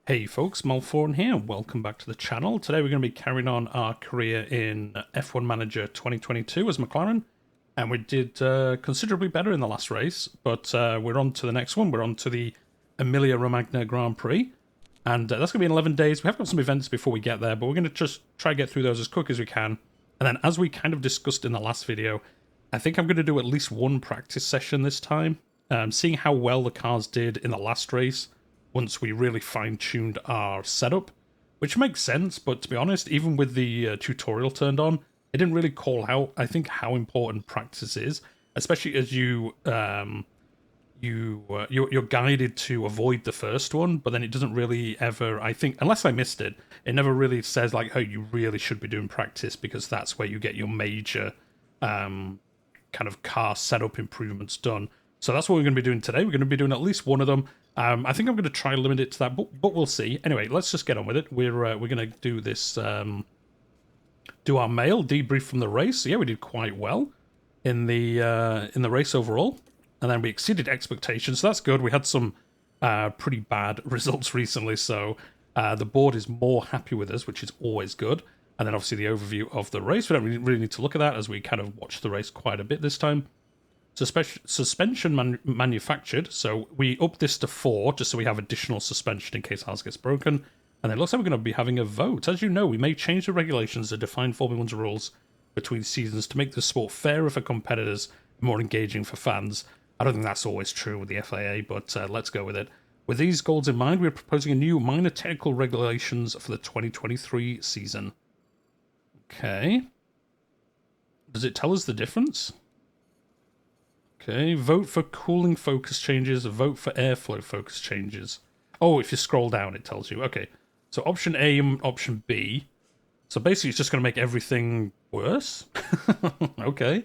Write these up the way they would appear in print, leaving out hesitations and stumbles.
Hey folks, Malforian here, welcome back to the channel. Today we're going to be carrying on our career in F1 Manager 2022 as McLaren, and we did considerably better in the last race, but we're on to the next one. We're on to the Emilia Romagna Grand Prix, and that's going to be in 11 days. We have got some events before we get there, but we're going to just try to get through those as quick as we can. And then, as we kind of discussed in the last video, I think I'm going to do at least one practice session this time, seeing how well the cars did in the last race once we really fine-tuned our setup, which makes sense, but to be honest, even with the tutorial turned on, it didn't really call out, I think, how important practice is, especially as you're guided to avoid the first one, but then it doesn't really ever, I think, unless I missed it, it never really says, like, hey, you really should be doing practice, because that's where you get your major kind of car setup improvements done. So that's what we're going to be doing today. We're going to be doing at least one of them. I think I'm going to try and limit it to that, but we'll see. Anyway, let's just get on with it. We're going to do this, do our mail debrief from the race. So yeah, we did quite well in the race overall, and then we exceeded expectations. So that's good. We had some pretty bad results recently, so the board is more happy with us, which is always good. And then obviously the overview of the race. We don't really need to look at that as we kind of watched the race quite a bit this time. Suspension manufactured, so we upped this to 4 just so we have additional suspension in case ours gets broken. And it looks like we're going to be having a vote. As you know, we may change the regulations that define Formula One's rules between seasons to make the sport fairer for competitors and more engaging for fans. I don't think that's always true with the FIA, but let's go with it. With these goals in mind, we're proposing a new minor technical regulations for the 2023 season. Okay. Does it tell us the difference? Okay, vote for cooling focus changes, vote for airflow focus changes. Oh, if you scroll down, it tells you. Okay, so option A and option B. So basically, it's just going to make everything worse. Okay.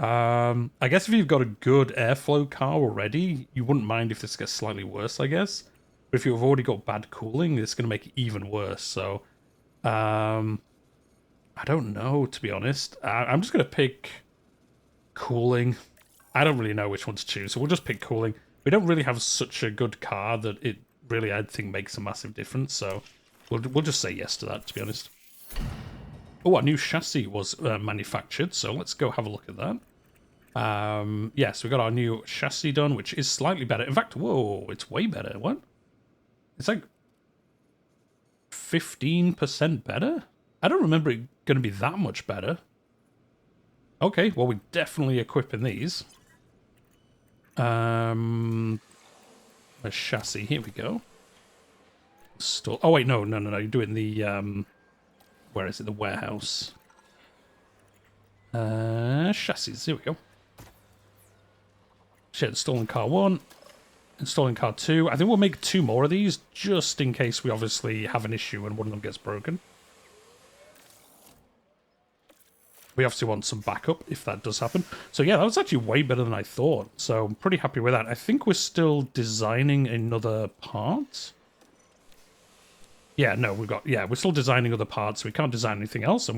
I guess if you've got a good airflow car already, you wouldn't mind if this gets slightly worse, I guess. But if you've already got bad cooling, it's going to make it even worse. So, I don't know, to be honest. I'm just going to pick cooling. I don't really know which one to choose, so we'll just pick cooling. We don't really have such a good car that it really, I think, makes a massive difference, so we'll just say yes to that, to be honest. Oh, a new chassis was manufactured, so let's go have a look at that. Yes, we got our new chassis done, which is slightly better. In fact, whoa, it's way better. What? It's like 15% better? I don't remember it going to be that much better. Okay, well, we're definitely equipping these. A chassis. Here we go. Install. Oh wait, no. You're doing the where is it? The warehouse. Chassis. Here we go. Shit, installing car 1. Installing car 2. I think we'll make 2 more of these just in case we obviously have an issue and one of them gets broken. We obviously want some backup if that does happen. So yeah, that was actually way better than I thought. So I'm pretty happy with that. I think we're still designing another part. Yeah, no, we're still designing other parts. We can't design anything else, and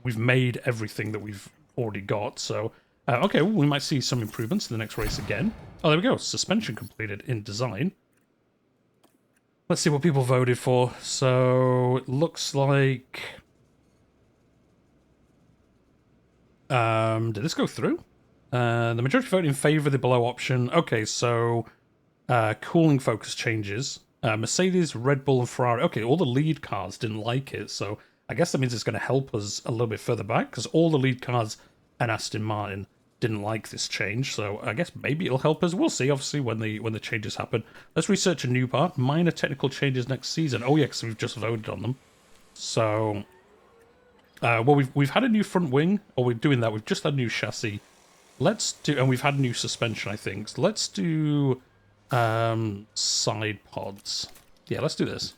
we've made everything that we've already got. So okay, well, we might see some improvements in the next race again. Oh, there we go. Suspension completed in design. Let's see what people voted for. So it looks like. Did this go through? The majority voted in favor of the below option. Okay, so cooling focus changes. Mercedes, Red Bull, and Ferrari. Okay, all the lead cars didn't like it, so I guess that means it's going to help us a little bit further back, because all the lead cars and Aston Martin didn't like this change, so I guess maybe it'll help us. We'll see, obviously, when the changes happen. Let's research a new part. Minor technical changes next season. Oh, yeah, because we've just voted on them. So. Well, we've had a new front wing, or we're doing that. We've just had a new chassis. Let's do, and we've had a new suspension, I think. So let's do side pods. Yeah, let's do this.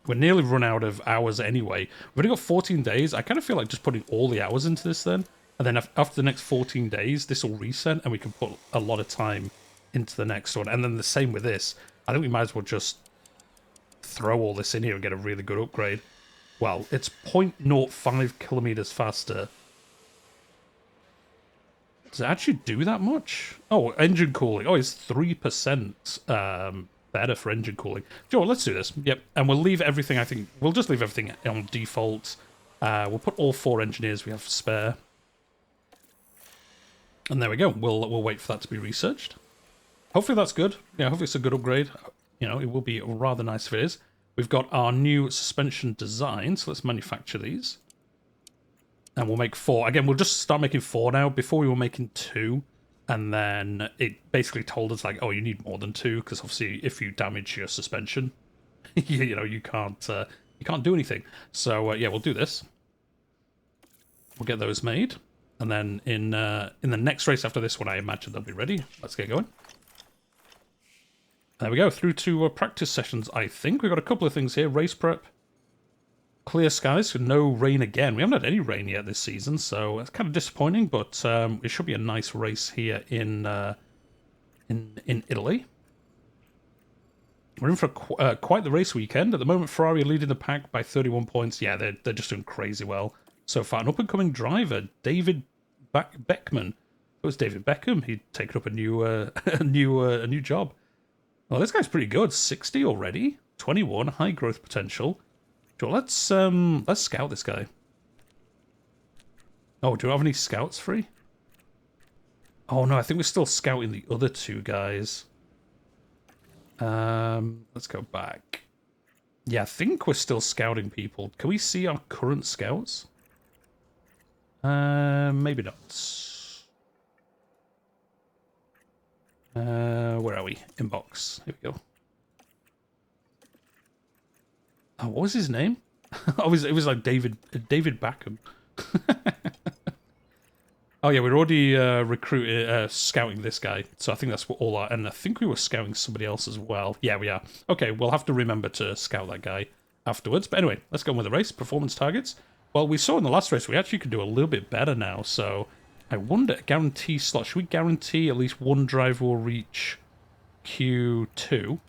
We're nearly run out of hours anyway. We've only got 14 days. I kind of feel like just putting all the hours into this then, and then after the next 14 days, this will reset, and we can put a lot of time into the next one. And then the same with this. I think we might as well just throw all this in here and get a really good upgrade. Well, it's 0.05 kilometers faster. Does it actually do that much? Oh, engine cooling. Oh, it's 3% better for engine cooling. Sure, let's do this. Yep, and we'll leave everything, I think, we'll just leave everything on default. We'll put all 4 engineers we have spare. And there we go. We'll wait for that to be researched. Hopefully that's good. Yeah, hopefully it's a good upgrade. You know, it will be rather nice if it is. We've got our new suspension design, so let's manufacture these. And we'll make 4. Again, we'll just start making 4 now. Before we were making 2, and then it basically told us, like, oh, you need more than 2, because obviously if you damage your suspension, you know, you can't do anything. So, yeah, we'll do this. We'll get those made. And then in the next race after this one, I imagine they'll be ready. Let's get going. There we go, through to practice sessions, I think. We've got a couple of things here. Race prep. Clear skies, so no rain again. We haven't had any rain yet this season, so it's kind of disappointing, but it should be a nice race here in Italy. We're in for quite the race weekend. At the moment, Ferrari are leading the pack by 31 points. Yeah, they're just doing crazy well so far. An up-and-coming driver, David Beckman. It was David Beckham. He'd taken up a new job. Well, this guy's pretty good. 60 already. 21, high growth potential. Sure, let's scout this guy. Oh, do we have any scouts free? Oh no, I think we're still scouting the other 2 guys. Let's go back. Yeah, I think we're still scouting people. Can we see our current scouts? Maybe not. Where are we? Inbox. Here we go. Oh, what was his name? Oh, it was like David Beckham. Oh yeah, we're already scouting this guy. So I think that's what all our... And I think we were scouting somebody else as well. Yeah, we are. Okay, we'll have to remember to scout that guy afterwards. But anyway, let's go on with the race. Performance targets. Well, we saw in the last race we actually could do a little bit better now. So I wonder, guarantee slot. Should we guarantee at least one driver will reach Q2?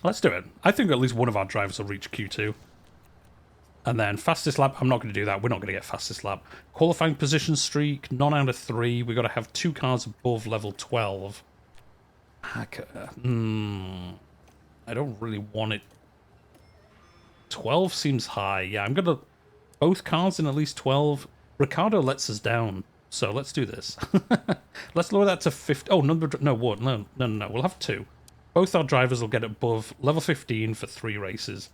Let's do it. I think at least one of our drivers will reach Q2. And then fastest lap, I'm not going to do that. We're not going to get fastest lap. Qualifying position streak, none out of 3. We've got to have 2 cars above level 12. I don't really want it. 12 seems high. Yeah, I'm going to... Both cars in at least 12. Ricardo lets us down. So let's do this. Let's lower that to 50. Oh, no, what? No. We'll have 2. Both our drivers will get above level 15 for 3 races.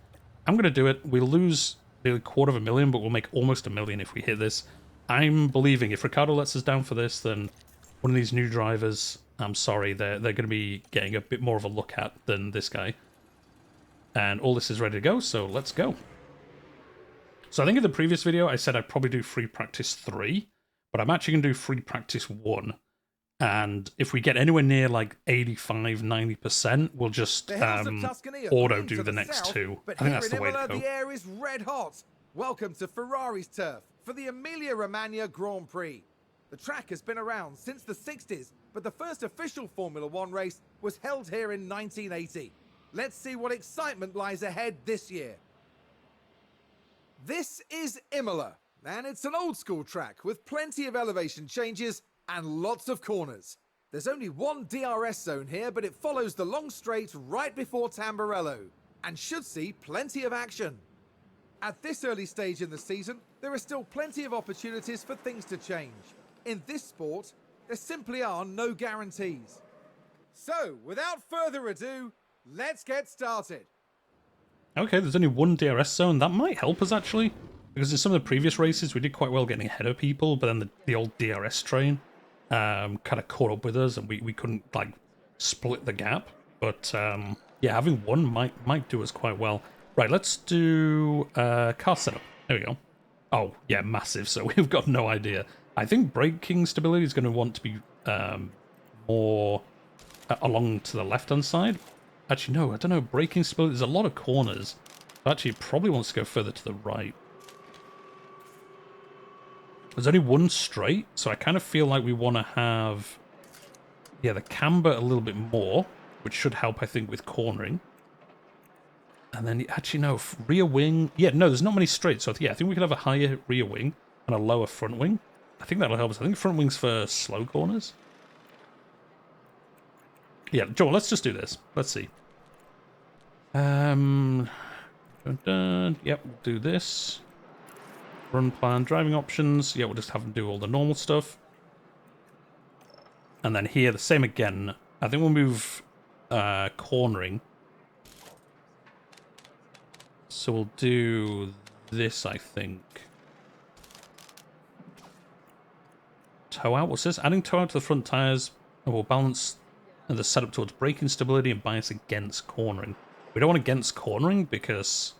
I'm going to do it. We'll lose nearly $250,000, but we'll make almost $1 million if we hit this. I'm believing if Ricardo lets us down for this, then one of these new drivers, I'm sorry, they're going to be getting a bit more of a look at than this guy. And all this is ready to go, so let's go. So I think in the previous video, I said I'd probably do free practice 3, but I'm actually going to do free practice 1. And if we get anywhere near like 85, 90%, we'll just auto do the next 2. I think that's the way to go. The air is red hot. Welcome to Ferrari's turf for the Emilia Romagna Grand Prix. The track has been around since the 60s, but the first official Formula 1 race was held here in 1980. Let's see what excitement lies ahead this year. This is Imola, and it's an old school track with plenty of elevation changes and lots of corners. There's only one DRS zone here, but it follows the long straight right before Tamburello and should see plenty of action. At this early stage in the season, there are still plenty of opportunities for things to change. In this sport, there simply are no guarantees. So, without further ado, let's get started. Okay, there's only one DRS zone. That might help us, actually. Because in some of the previous races, we did quite well getting ahead of people, but then the old DRS train kind of caught up with us, and we couldn't, like, split the gap. But, yeah, having one might do us quite well. Right, let's do car setup. There we go. Oh, yeah, massive, so we've got no idea. I think braking stability is going to want to be more along to the left-hand side. Actually, no, I don't know. Braking stability, there's a lot of corners. Actually, it probably wants to go further to the right. There's only one straight, so I kind of feel like we want to have, yeah, the camber a little bit more, which should help, I think, with cornering. And then, actually, no, rear wing. Yeah, no, there's not many straights, so yeah, I think we could have a higher rear wing and a lower front wing. I think that'll help us. I think front wing's for slow corners. Yeah, Joel, let's just do this. Let's see. Yep, we'll do this. Run plan, driving options. Yeah, we'll just have them do all the normal stuff. And then here, the same again. I think we'll move cornering. So we'll do this, I think. Toe out, what's this? Adding toe out to the front tyres will balance the setup towards braking stability and bias against cornering. We don't want against cornering because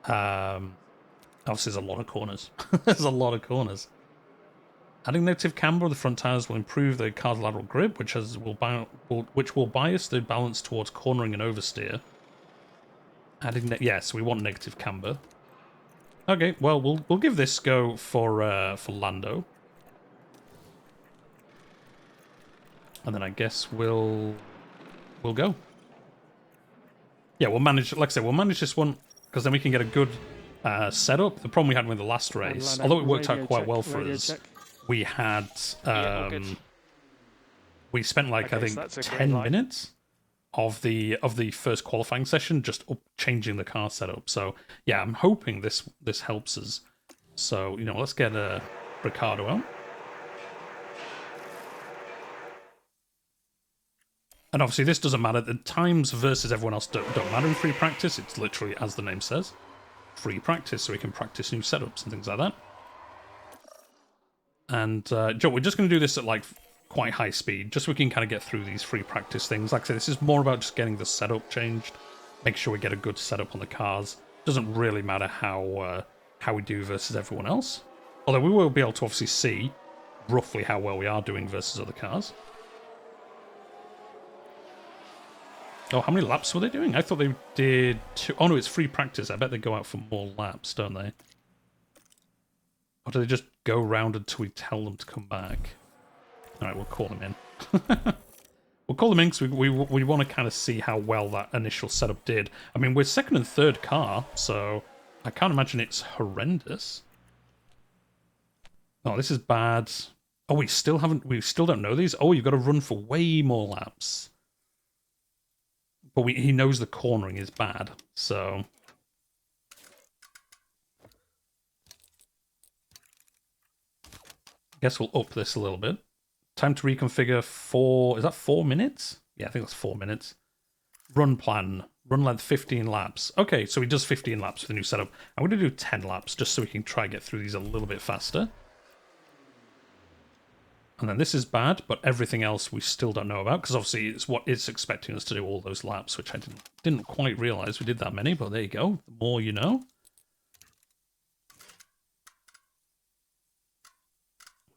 obviously there's a lot of corners. There's a lot of corners. Adding negative camber on the front tyres will improve the car's lateral grip, which will bias the balance towards cornering and oversteer. Adding yes, we want negative camber. Okay, well we'll give this go for Lando. And then I guess we'll go. Yeah, we'll manage, like I said, we'll manage this one, because then we can get a good setup. The problem we had with the last race, although it worked out quite well for us, we had, we spent like, I think, 10 minutes of the first qualifying session just changing the car setup. So, yeah, I'm hoping this helps us. So, you know, let's get Ricardo out. And obviously this doesn't matter. The times versus everyone else don't matter in free practice. It's literally, as the name says, free practice, so we can practice new setups and things like that. And, Joe, we're just going to do this at, like, quite high speed, just so we can kind of get through these free practice things. Like I said, this is more about just getting the setup changed, make sure we get a good setup on the cars. Doesn't really matter how we do versus everyone else. Although we will be able to obviously see roughly how well we are doing versus other cars. Oh, how many laps were they doing? I thought they did 2. Oh, no, it's free practice. I bet they go out for more laps, don't they? Or do they just go round until we tell them to come back? All right, we'll call them in. We'll call them in because we want to kind of see how well that initial setup did. I mean, we're second and third car, so I can't imagine it's horrendous. Oh, this is bad. Oh, we still don't know these? Oh, you've got to run for way more laps. But he knows the cornering is bad, so... I guess we'll up this a little bit. Time to reconfigure 4... Is that 4 minutes? Yeah, I think that's 4 minutes. Run plan. Run length 15 laps. Okay, so he does 15 laps with the new setup. I'm going to do 10 laps just so we can try and get through these a little bit faster. And then this is bad, but everything else we still don't know about, because obviously it's what it's expecting us to do all those laps, which I didn't quite realise we did that many, but there you go. The more you know.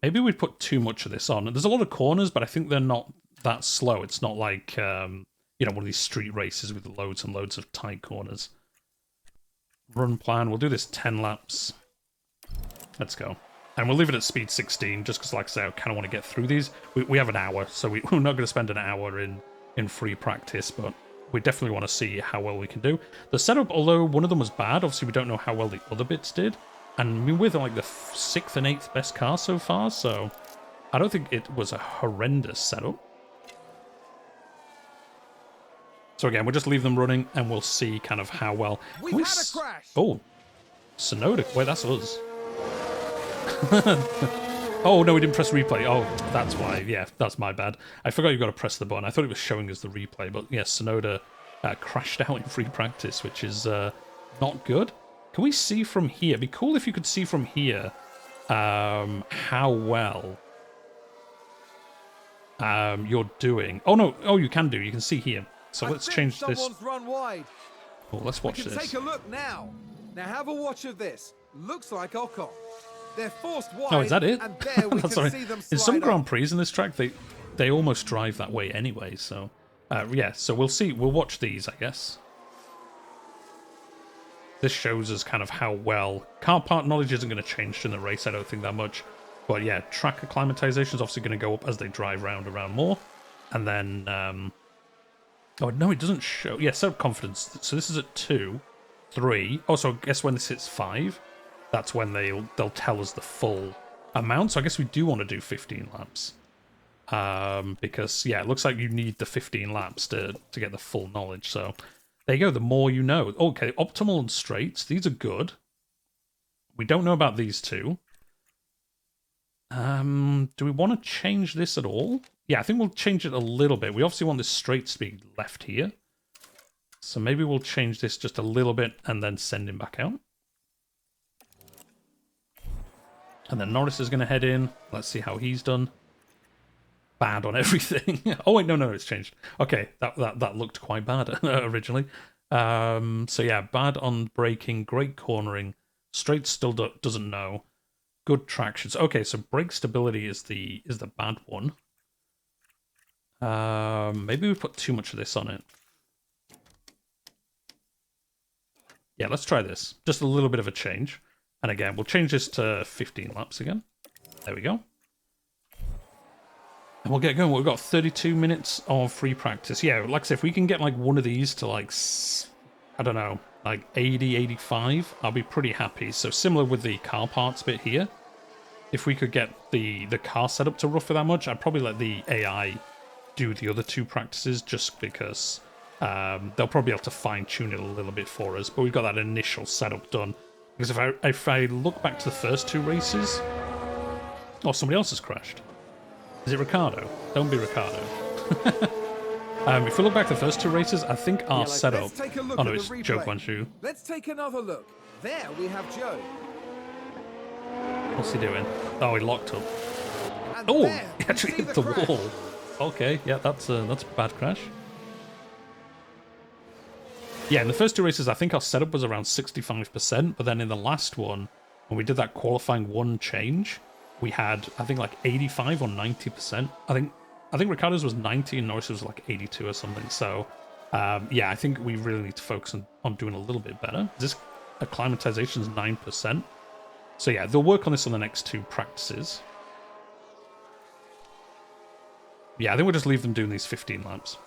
Maybe we'd put too much of this on. There's a lot of corners, but I think they're not that slow. It's not like, you know, one of these street races with loads and loads of tight corners. Run plan. We'll do this 10 laps. Let's go. And we'll leave it at speed 16, just because, like I say, I kind of want to get through these. We have an hour, so we're not going to spend an hour in free practice, but we definitely want to see how well we can do. The setup, although one of them was bad, obviously we don't know how well the other bits did. And I mean, we're like the 6th and 8th best car so far, so I don't think it was a horrendous setup. So again, we'll just leave them running, and we'll see kind of how well... We've had a crash! Oh, Sonoda. Wait, that's us. Oh, no, we didn't press replay. Oh, that's why. Yeah, that's my bad. I forgot you've got to press the button. I thought it was showing us the replay, but yes, Sonoda crashed out in free practice, which is not good. Can we see from here? It'd be cool if you could see from here how well you're doing. Oh, no. Oh, you can do. You can see here. So let's change this. Run wide. Oh, let's watch this. Take a look now. Now have a watch of this. Looks like Ocon. They're forced wide. Oh, is that it? And there we can see them in some slide Grand up. Prix in this track, they almost drive that way anyway. So, yeah. So we'll see. We'll watch these, I guess. This shows us kind of how well... Car part knowledge isn't going to change in the race, I don't think, that much. But yeah, track acclimatization is obviously going to go up as they drive around more. And then... Oh, no, it doesn't show... Yeah, self-confidence. So this is at 2, 3... Oh, so I guess when this hits 5, that's when they'll tell us the full amount. So I guess we do want to do 15 laps. Because, yeah, it looks like you need the 15 laps to get the full knowledge. So there you go, the more you know. Okay, optimal and straights, these are good. We don't know about these two. Do we want to change this at all? Yeah, I think we'll change it a little bit. We obviously want this straights to be left here. So maybe we'll change this just a little bit and then send him back out. And then Norris is going to head in. Let's see how he's done. Bad on everything. Oh, wait, no, it's changed. Okay, that looked quite bad originally. So yeah, bad on braking, great cornering. Straight still doesn't know. Good tractions. Okay, so brake stability is the bad one. Maybe we put too much of this on it. Yeah, let's try this. Just a little bit of a change. And again, we'll change this to 15 laps again. There we go. And we'll get going. We've got 32 minutes of free practice. Yeah, like I said, if we can get like one of these to like, I don't know, like 80, 85, I'll be pretty happy. So similar with the car parts bit here. If we could get the car setup to roughly that much, I'd probably let the AI do the other two practices just because they'll probably be able to fine-tune it a little bit for us. But we've got that initial setup done. Because if I look back to the first two races... Oh, somebody else has crashed. Is it Ricardo? Don't be Ricardo. If we look back to the first two races, I think our setup... Oh no, it's Joe Guanchu. Let's take another look. There we have Joe. What's he doing? Oh, he locked up. And Oh, there, he actually hit the wall. Okay, yeah, that's a bad crash. Yeah, in the first two races, I think our setup was around 65%, but then in the last one, when we did that qualifying one change, we had, I think, like 85 or 90%. I think Ricardo's was 90 and Norris was like 82 or something. So, yeah, I think we really need to focus on doing a little bit better. This acclimatization's 9%. So yeah, they'll work on this on the next two practices. Yeah, I think we'll just leave them doing these 15 laps.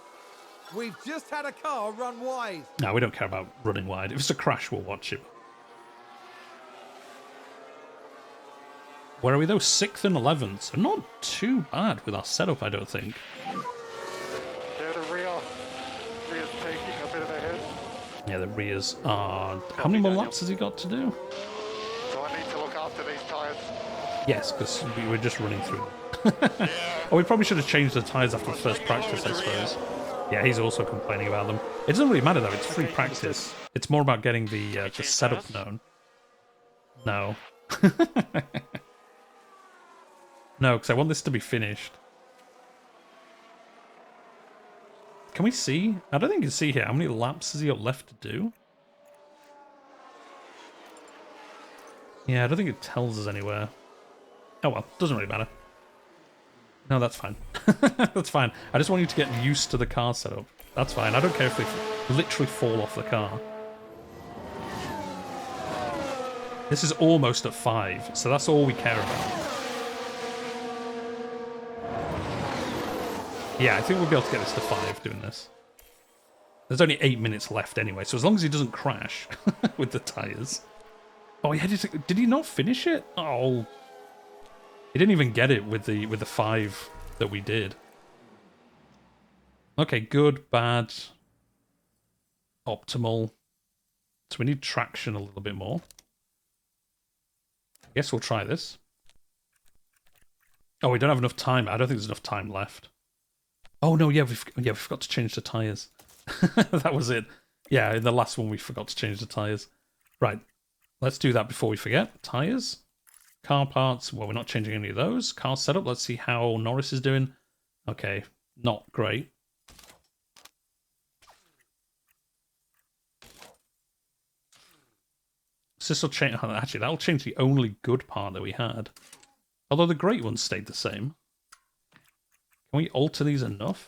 We've just had a car run wide. No, we don't care about running wide. If it's a crash, we'll watch it. Where are we though? 6th and 11th. So not too bad with our setup, I don't think. There the rear. Rear's taking a bit of a hit. Yeah, the rears are... How many more laps has he got to do? So I need to look after these tyres. Yes, because we were just running through them. Oh, we probably should have changed the tyres after the first practice, I suppose. Yeah, he's also complaining about them. It doesn't really matter, though. It's free practice. It's more about getting the setup known. No. No, because I want this to be finished. Can we see? I don't think you can see here. How many laps has he got left to do? Yeah, I don't think it tells us anywhere. Oh well, doesn't really matter. No, that's fine. That's fine. I just want you to get used to the car setup. That's fine. I don't care if they literally fall off the car. This is almost at 5, so that's all we care about. Yeah, I think we'll be able to get this to 5 doing this. There's only 8 minutes left anyway, so as long as he doesn't crash with the tyres. Oh, he had did he not finish it? Oh, he didn't even get it with the 5 that we did. Okay, good, bad, optimal. So we need traction a little bit more. I guess we'll try this. Oh, we don't have enough time. I don't think there's enough time left. Oh no, yeah, we forgot to change the tyres. That was it. Yeah, in the last one we forgot to change the tyres. Right, let's do that before we forget. Tyres, car parts. Well, we're not changing any of those. Car setup. Let's see how Norris is doing. Okay, not great. So this will change. Actually, that'll change the only good part that we had. Although the great one stayed the same. Can we alter these enough?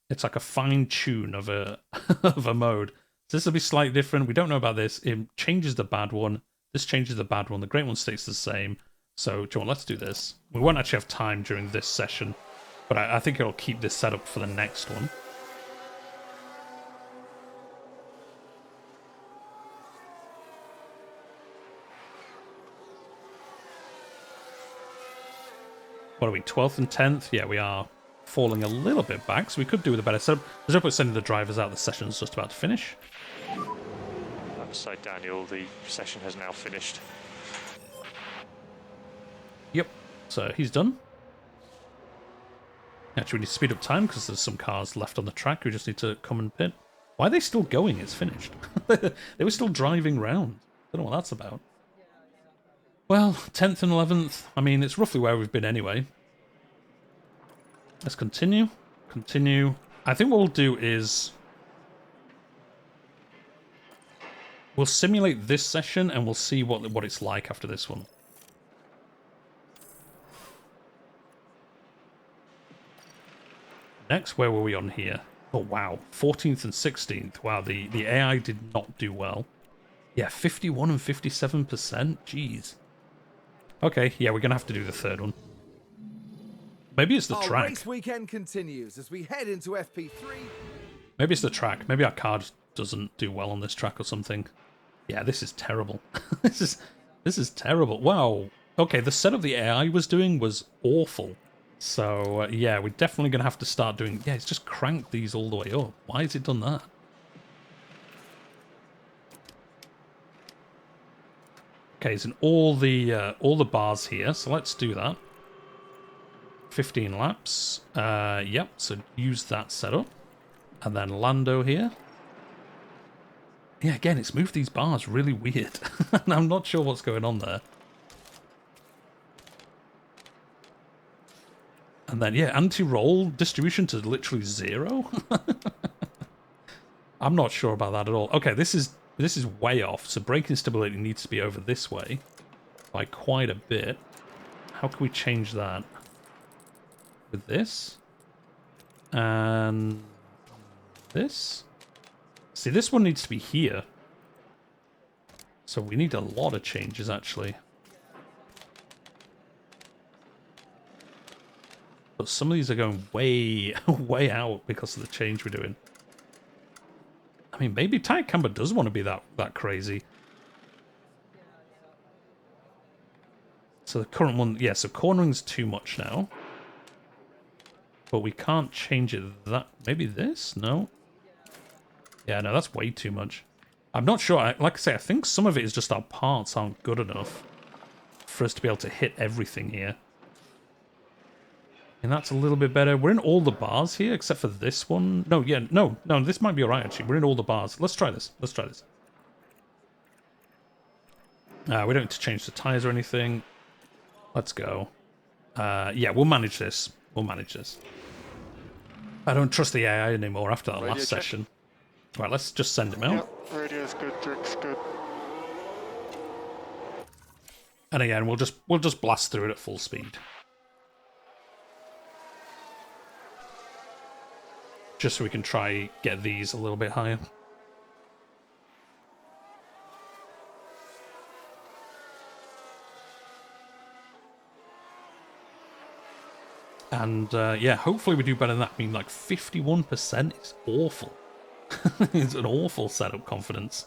It's like a fine tune of a of a mode. So this will be slightly different. We don't know about this. It changes the bad one. This changes the bad one. The great one stays the same. So, John, let's do this. We won't actually have time during this session, but I think it'll keep this set up for the next one. What are we, 12th and 10th? Yeah, we are falling a little bit back, so we could do with a better setup. There's no point sending the drivers out. The session's just about to finish. So Daniel, the session has now finished. Yep, so he's done. Actually, we need to speed up time because there's some cars left on the track. We just need to come and pit. Why are they still going? It's finished. They were still driving round. Don't know what that's about. Well, 10th and 11th. I mean, it's roughly where we've been anyway. Let's continue. Continue. I think what we'll do is we'll simulate this session and we'll see what it's like after this one. Next, where were we on here? Oh, wow. 14th and 16th. Wow, the AI did not do well. Yeah, 51 and 57%. Jeez. Okay, yeah, we're going to have to do the third one. Maybe it's the Our track. race weekend continues as we head into FP3. Maybe it's the track. Maybe our car just doesn't do well on this track or something. Yeah, this is terrible. This is terrible. Wow. Okay, the setup the AI was doing was awful. So, yeah, we're definitely going to have to start doing... Yeah, it's just cranked these all the way up. Why has it done that? Okay, it's in all the bars here, so let's do that. 15 laps. Yep, so use that setup. And then Lando here. Yeah, again, it's moved these bars really weird. And I'm not sure what's going on there. And then, yeah, anti-roll distribution to literally 0. I'm not sure about that at all. Okay, this is way off. So braking stability needs to be over this way by quite a bit. How can we change that? With this? And this? See, this one needs to be here. So we need a lot of changes, actually. But some of these are going way, way out because of the change we're doing. I mean, maybe Tire Camber does want to be that crazy. So the current one, yeah, so cornering's too much now. But we can't change it that... Maybe this? No? Yeah, no, that's way too much. I'm not sure. Like I say, I think some of it is just our parts aren't good enough for us to be able to hit everything here. And that's a little bit better. We're in all the bars here, except for this one. No, yeah, no, this might be alright, actually. We're in all the bars. Let's try this. Let's try this. We don't need to change the tires or anything. Let's go. Yeah, we'll manage this. We'll manage this. I don't trust the AI anymore after that last session. Right, let's just send him out. Yep, radio's good, drift's good. And again, we'll just blast through it at full speed. Just so we can try get these a little bit higher. And yeah, hopefully we do better than that. I mean, like 51% is awful. It's an awful setup confidence.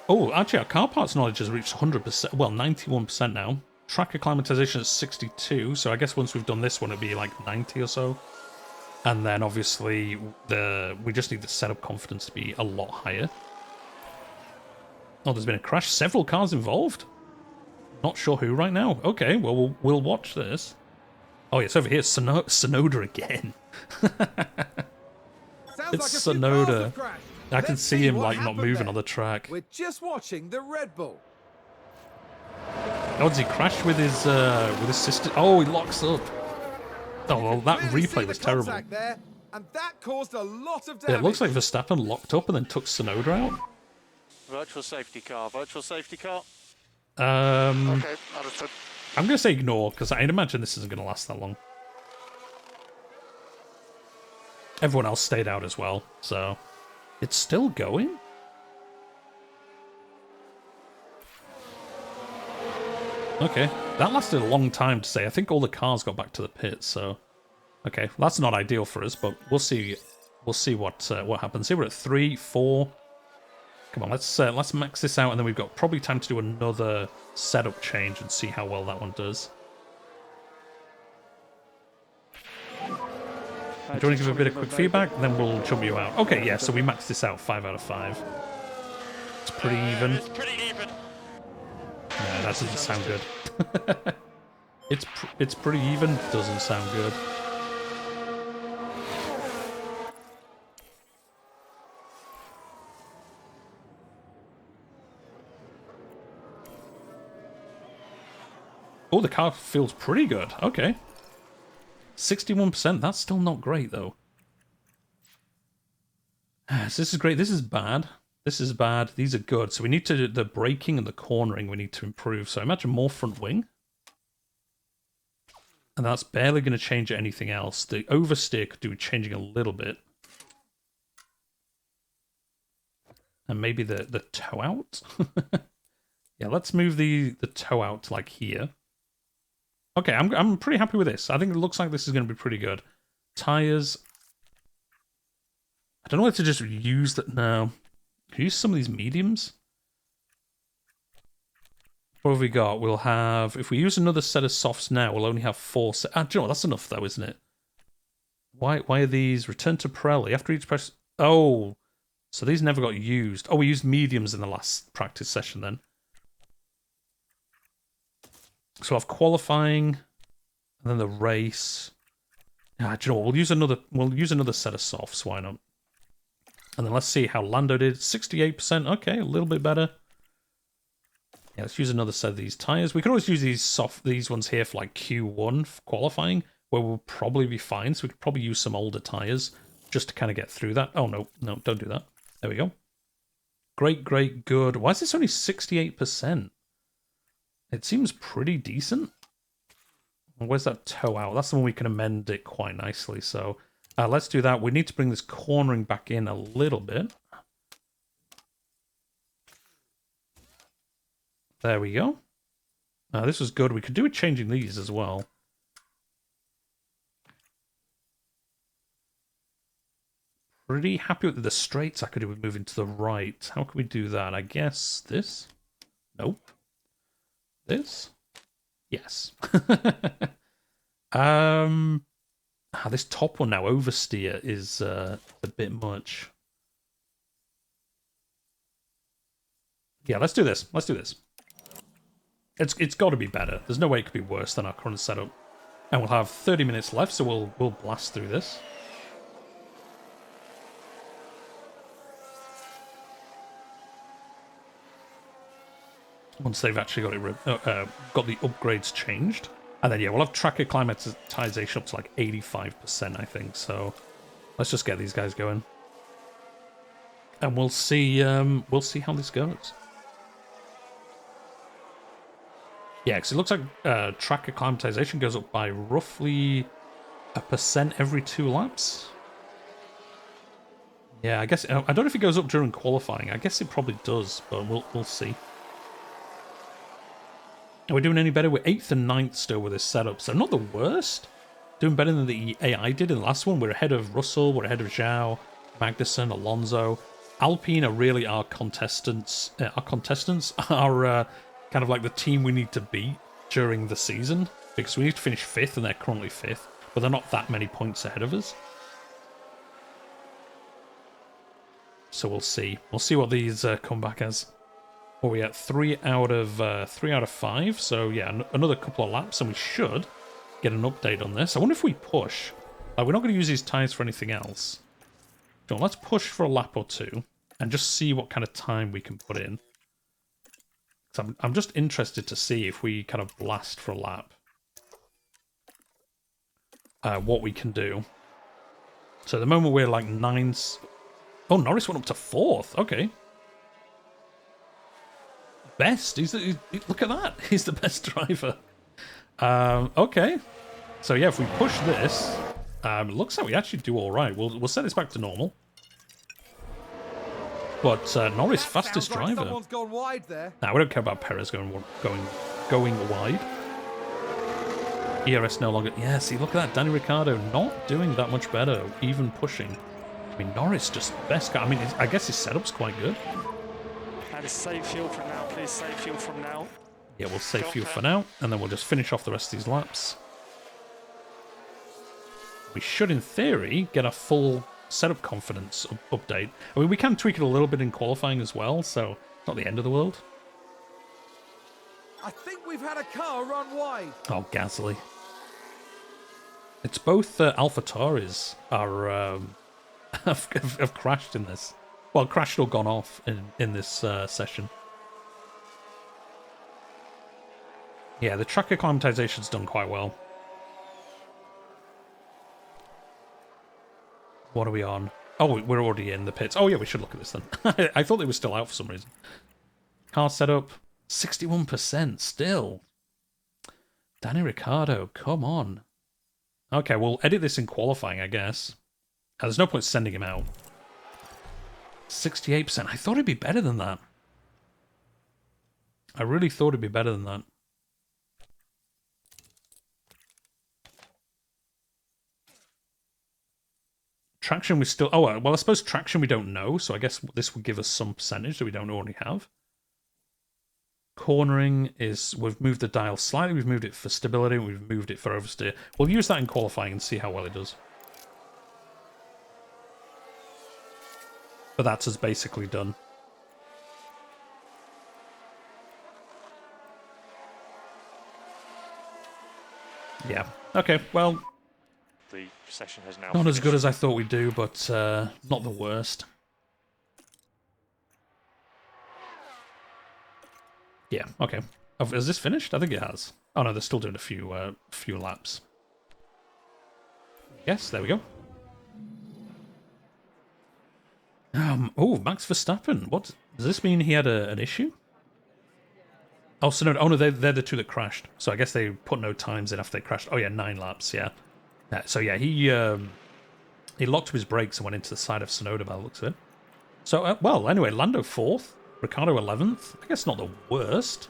Oh, actually, our car parts knowledge has reached 100%. Well, 91% now. Track acclimatization is 62. So I guess once we've done this one, it'll be like 90 or so. And then obviously we just need the setup confidence to be a lot higher. Oh, there's been a crash. Several cars involved. Not sure who right now. Okay, well, we'll watch this. Oh, yeah, it's over here. Sonoda again. It's Sonoda. I can see him, like, not moving on the track. We're just watching the Red Bull. Oh, does he crash with his sister? Oh, he locks up. Oh, well, that replay was terrible. There, and that caused a lot of damage. Yeah, it looks like Verstappen locked up and then took Sonoda out. Virtual safety car, virtual safety car. Okay, understood. I'm going to say ignore, because I'd imagine this isn't going to last that long. Everyone else stayed out as well, so... It's still going? Okay, that lasted a long time to say. I think all the cars got back to the pit, so... Okay, well, that's not ideal for us, but we'll see. We'll see what happens here. We're at 3, 4... Come on, let's max this out, and then we've got probably time to do another setup change and see how well that one does. Do you want to give a bit of quick feedback? Then we'll jump you out. Okay, yeah, so we maxed this out 5 out of 5. It's pretty even. It's pretty even. No, that doesn't sound good. It's pretty even. Doesn't sound good. Oh, the car feels pretty good. Okay. 61%. That's still not great, though. So this is great. This is bad. This is bad. These are good. So we need to... The braking and the cornering we need to improve. So imagine more front wing. And that's barely going to change anything else. The oversteer could do with changing a little bit. And maybe the toe out. Yeah, let's move the toe out to like here. Okay, I'm pretty happy with this. I think it looks like this is going to be pretty good. Tires. I don't know whether to just use that now. Can you use some of these mediums? What have we got? We'll have... If we use another set of softs now, we'll only have 4 set... do you know what? That's enough, though, isn't it? Why are these... Return to Pirelli. After each press... Oh! So these never got used. Oh, we used mediums in the last practice session, then. So we'll have qualifying, and then the race. Ah, do you know what? We'll use another set of softs. Why not? And then let's see how Lando did. 68%. Okay, a little bit better. Yeah, let's use another set of these tires. We can always use these ones here for like Q1 for qualifying, where we'll probably be fine. So we could probably use some older tires just to kind of get through that. Oh no, don't do that. There we go. Great, good. Why is this only 68%? It seems pretty decent. Where's that toe out? That's the one we can amend it quite nicely. So let's do that. We need to bring this cornering back in a little bit. There we go. This was good. We could do it changing these as well. Pretty happy with the straights I could do with moving to the right. How can we do that? I guess this? Nope. This? Yes. This top one now, oversteer, is a bit much. Yeah, let's do this. Let's do this. It's got to be better. There's no way it could be worse than our current setup. And we'll have 30 minutes left, so we'll blast through this. Once they've actually got it, got the upgrades changed, and then yeah, we'll have track acclimatization up to like 85%, I think. So let's just get these guys going, and we'll see how this goes. Yeah, because it looks like track acclimatization goes up by roughly 1% every 2 laps. Yeah, I guess I don't know if it goes up during qualifying. I guess it probably does, but we'll see. Are we doing any better? We're 8th and 9th still with this setup, so not the worst. Doing better than the AI did in the last one. We're ahead of Russell, we're ahead of Zhao, Magnussen, Alonso. Alpine are really our contestants. Our contestants are kind of like the team we need to beat during the season, because we need to finish 5th, and they're currently 5th, but they're not that many points ahead of us. So we'll see. We'll see what these come back as. What are we at? 3 out of 5. So yeah, another couple of laps, and we should get an update on this. I wonder if we push. We're not going to use these tyres for anything else. So let's push for a lap or 2 and just see what kind of time we can put in. So I'm just interested to see if we kind of blast for a lap. What we can do. So at the moment we're like 9. Oh, Norris went up to 4th. Okay. Best. Look at that. He's the best driver. Okay. So yeah, if we push this, it looks like we actually do all right. We'll set this back to normal. But Norris, fastest driver. Someone's gone wide there. Nah, we don't care about Perez going wide. ERS no longer. Yeah, see, look at that. Danny Ricciardo not doing that much better, even pushing. I mean, Norris just best guy. I mean, I guess his setup's quite good. And save fuel from now, please. Save fuel from now. Yeah, we'll save fuel for now, and then we'll just finish off the rest of these laps. we should, in theory, get a full setup confidence update. I mean, we can tweak it a little bit in qualifying as well, so it's not the end of the world. I think we've had a car run wide. Oh, Gasly. It's both AlphaTauris are have crashed in this. Well, crashed or gone off in this session. Yeah, the track acclimatization's done quite well. What are we on? Oh, we're already in the pits. Oh, yeah, we should look at this then. I thought they were still out for some reason. Car setup, 61% still. Danny Ricciardo, come on. Okay, we'll edit this in qualifying, I guess. There's no point sending him out. 68%. I thought it'd be better than that. I really thought it'd be better than that. Traction we still... Oh, well, I suppose traction we don't know, so I guess this would give us some percentage that we don't already have. Cornering is... We've moved the dial slightly, we've moved it for stability, we've moved it for oversteer. We'll use that in qualifying and see how well it does. But that's us basically done. Yeah. Okay, well... The session has now Not as finished. good as I thought we'd do, but not the worst. Yeah, okay. Oh, is this finished? I think it has. Oh no, they're still doing a few laps. Yes, there we go. Oh, Max Verstappen. What does this mean? He had an issue? Oh, so no. Oh no, they're the two that crashed. So I guess they put no times in after they crashed. Oh yeah, 9 laps. Yeah. So yeah, he locked his brakes and went into the side of Tsunoda by the looks of it. So well, anyway, Lando 4th, Ricciardo 11th. I guess not the worst.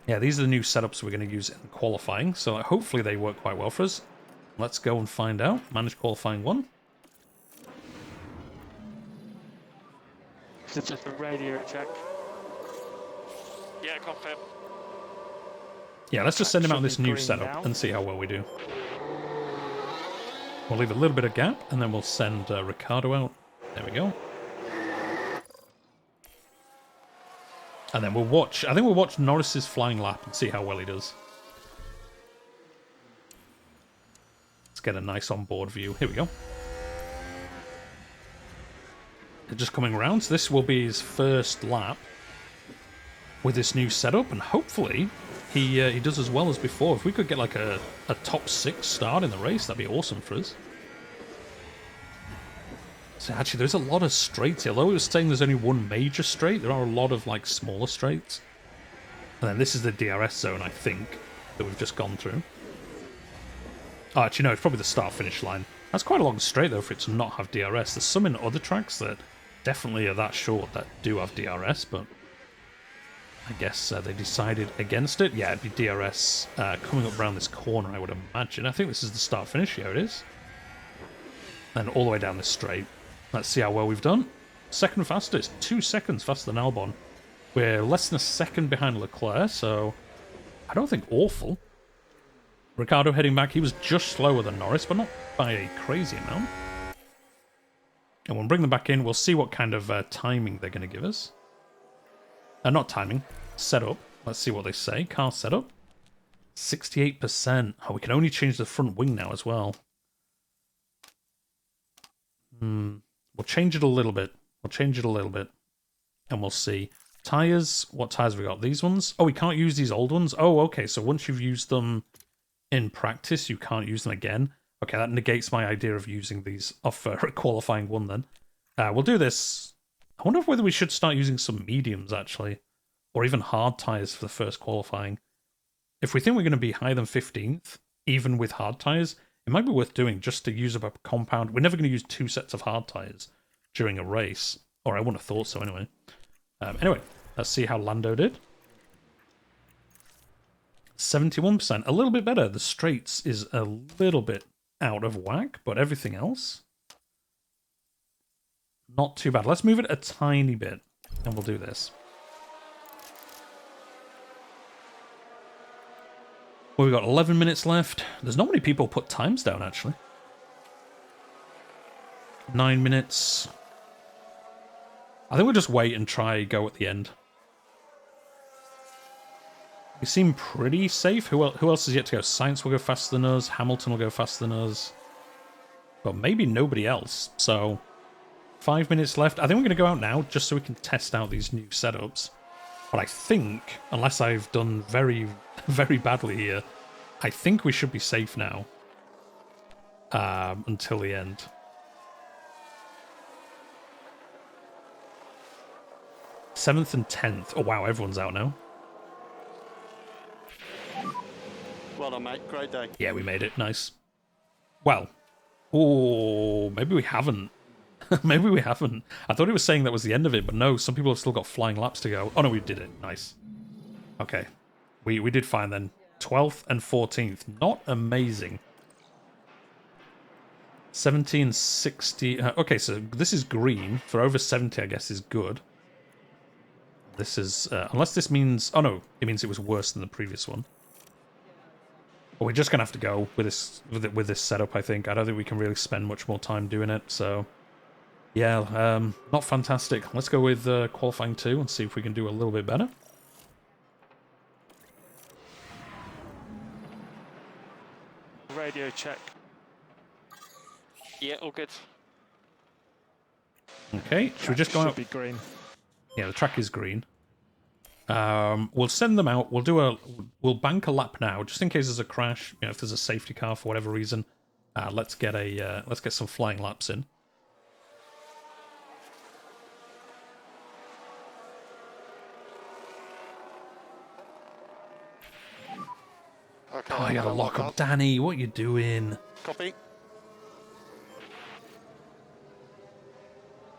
Yeah, these are the new setups we're going to use in qualifying. So hopefully they work quite well for us. Let's go and find out. Manage qualifying 1. It's just a radio check. Yeah, confirm. Yeah, let's just send him out this new green setup now. and see how well we do. We'll leave a little bit of gap, and then we'll send Ricciardo out. There we go. And then we'll watch... I think we'll watch Norris's flying lap and see how well he does. Let's get a nice onboard view. Here we go. They're just coming around, so this will be his first lap with this new setup, and hopefully he does as well as before. If we could get like a top 6 start in the race, that'd be awesome for us. So actually, there's a lot of straights here. Although it was saying there's only one major straight, there are a lot of like smaller straights. And then this is the DRS zone, I think, that we've just gone through. Oh, actually, no, it's probably the start-finish line. That's quite a long straight, though, for it to not have DRS. There's some in other tracks that definitely are that short that do have DRS, but I guess they decided against it. Yeah, it'd be DRS coming up around this corner, I would imagine. I think this is the start-finish. Here it is. And all the way down this straight. Let's see how well we've done. Second fastest. 2 seconds faster than Albon. We're less than a second behind Leclerc, so I don't think awful. Ricciardo heading back. He was just slower than Norris, but not by a crazy amount. And we'll bring them back in. We'll see what kind of timing they're going to give us. Not timing. Setup. Let's see what they say. Car setup. 68%. Oh, we can only change the front wing now as well. We'll change it a little bit. We'll change it a little bit. And we'll see. Tyres. What tyres have we got? These ones? Oh, we can't use these old ones? Oh, okay. So once you've used them in practice, you can't use them again. Okay, that negates my idea of using these off a qualifying one then. We'll do this. I wonder whether we should start using some mediums, actually. Or even hard tyres for the first qualifying. If we think we're going to be higher than 15th, even with hard tyres, it might be worth doing just to use up a compound. We're never going to use 2 sets of hard tyres during a race. Or I wouldn't have thought so anyway. Anyway, let's see how Lando did. 71%. A little bit better. The straights is a little bit out of whack, but everything else, not too bad. Let's move it a tiny bit, and we'll do this. Well, we've got 11 minutes left. There's not many people put times down, actually. 9 minutes. I think we'll just wait and try go at the end. We seem pretty safe. Who else is yet to go? Sainz will go faster than us. Hamilton will go faster than us. But maybe nobody else. So, 5 minutes left. I think we're going to go out now just so we can test out these new setups. But I think, unless I've done very, very badly here, I think we should be safe now. Until the end. Seventh and 10th. Oh, wow, everyone's out now. Well done, mate. Great day. Yeah, we made it. Nice. Well. Oh, maybe we haven't. Maybe we haven't. I thought he was saying that was the end of it, but no, some people have still got flying laps to go. Oh, no, we did it. Nice. Okay. We did fine then. 12th and 14th. Not amazing. 17, 60. Okay, so this is green. For over 70, I guess, is good. This is... unless this means... Oh, no. It means it was worse than the previous one. But we're just going to have to go with this setup, I think. I don't think we can really spend much more time doing it, so... Yeah, not fantastic. Let's go with qualifying 2 and see if we can do a little bit better. Radio check. Yeah, all good. Okay, should we just go out? Should be green. Yeah, the track is green. We'll send them out. We'll bank a lap now, just in case there's a crash. You know, if there's a safety car for whatever reason. Let's get some flying laps in. Okay. Oh, you gotta lock up, Danny. What are you doing? Copy.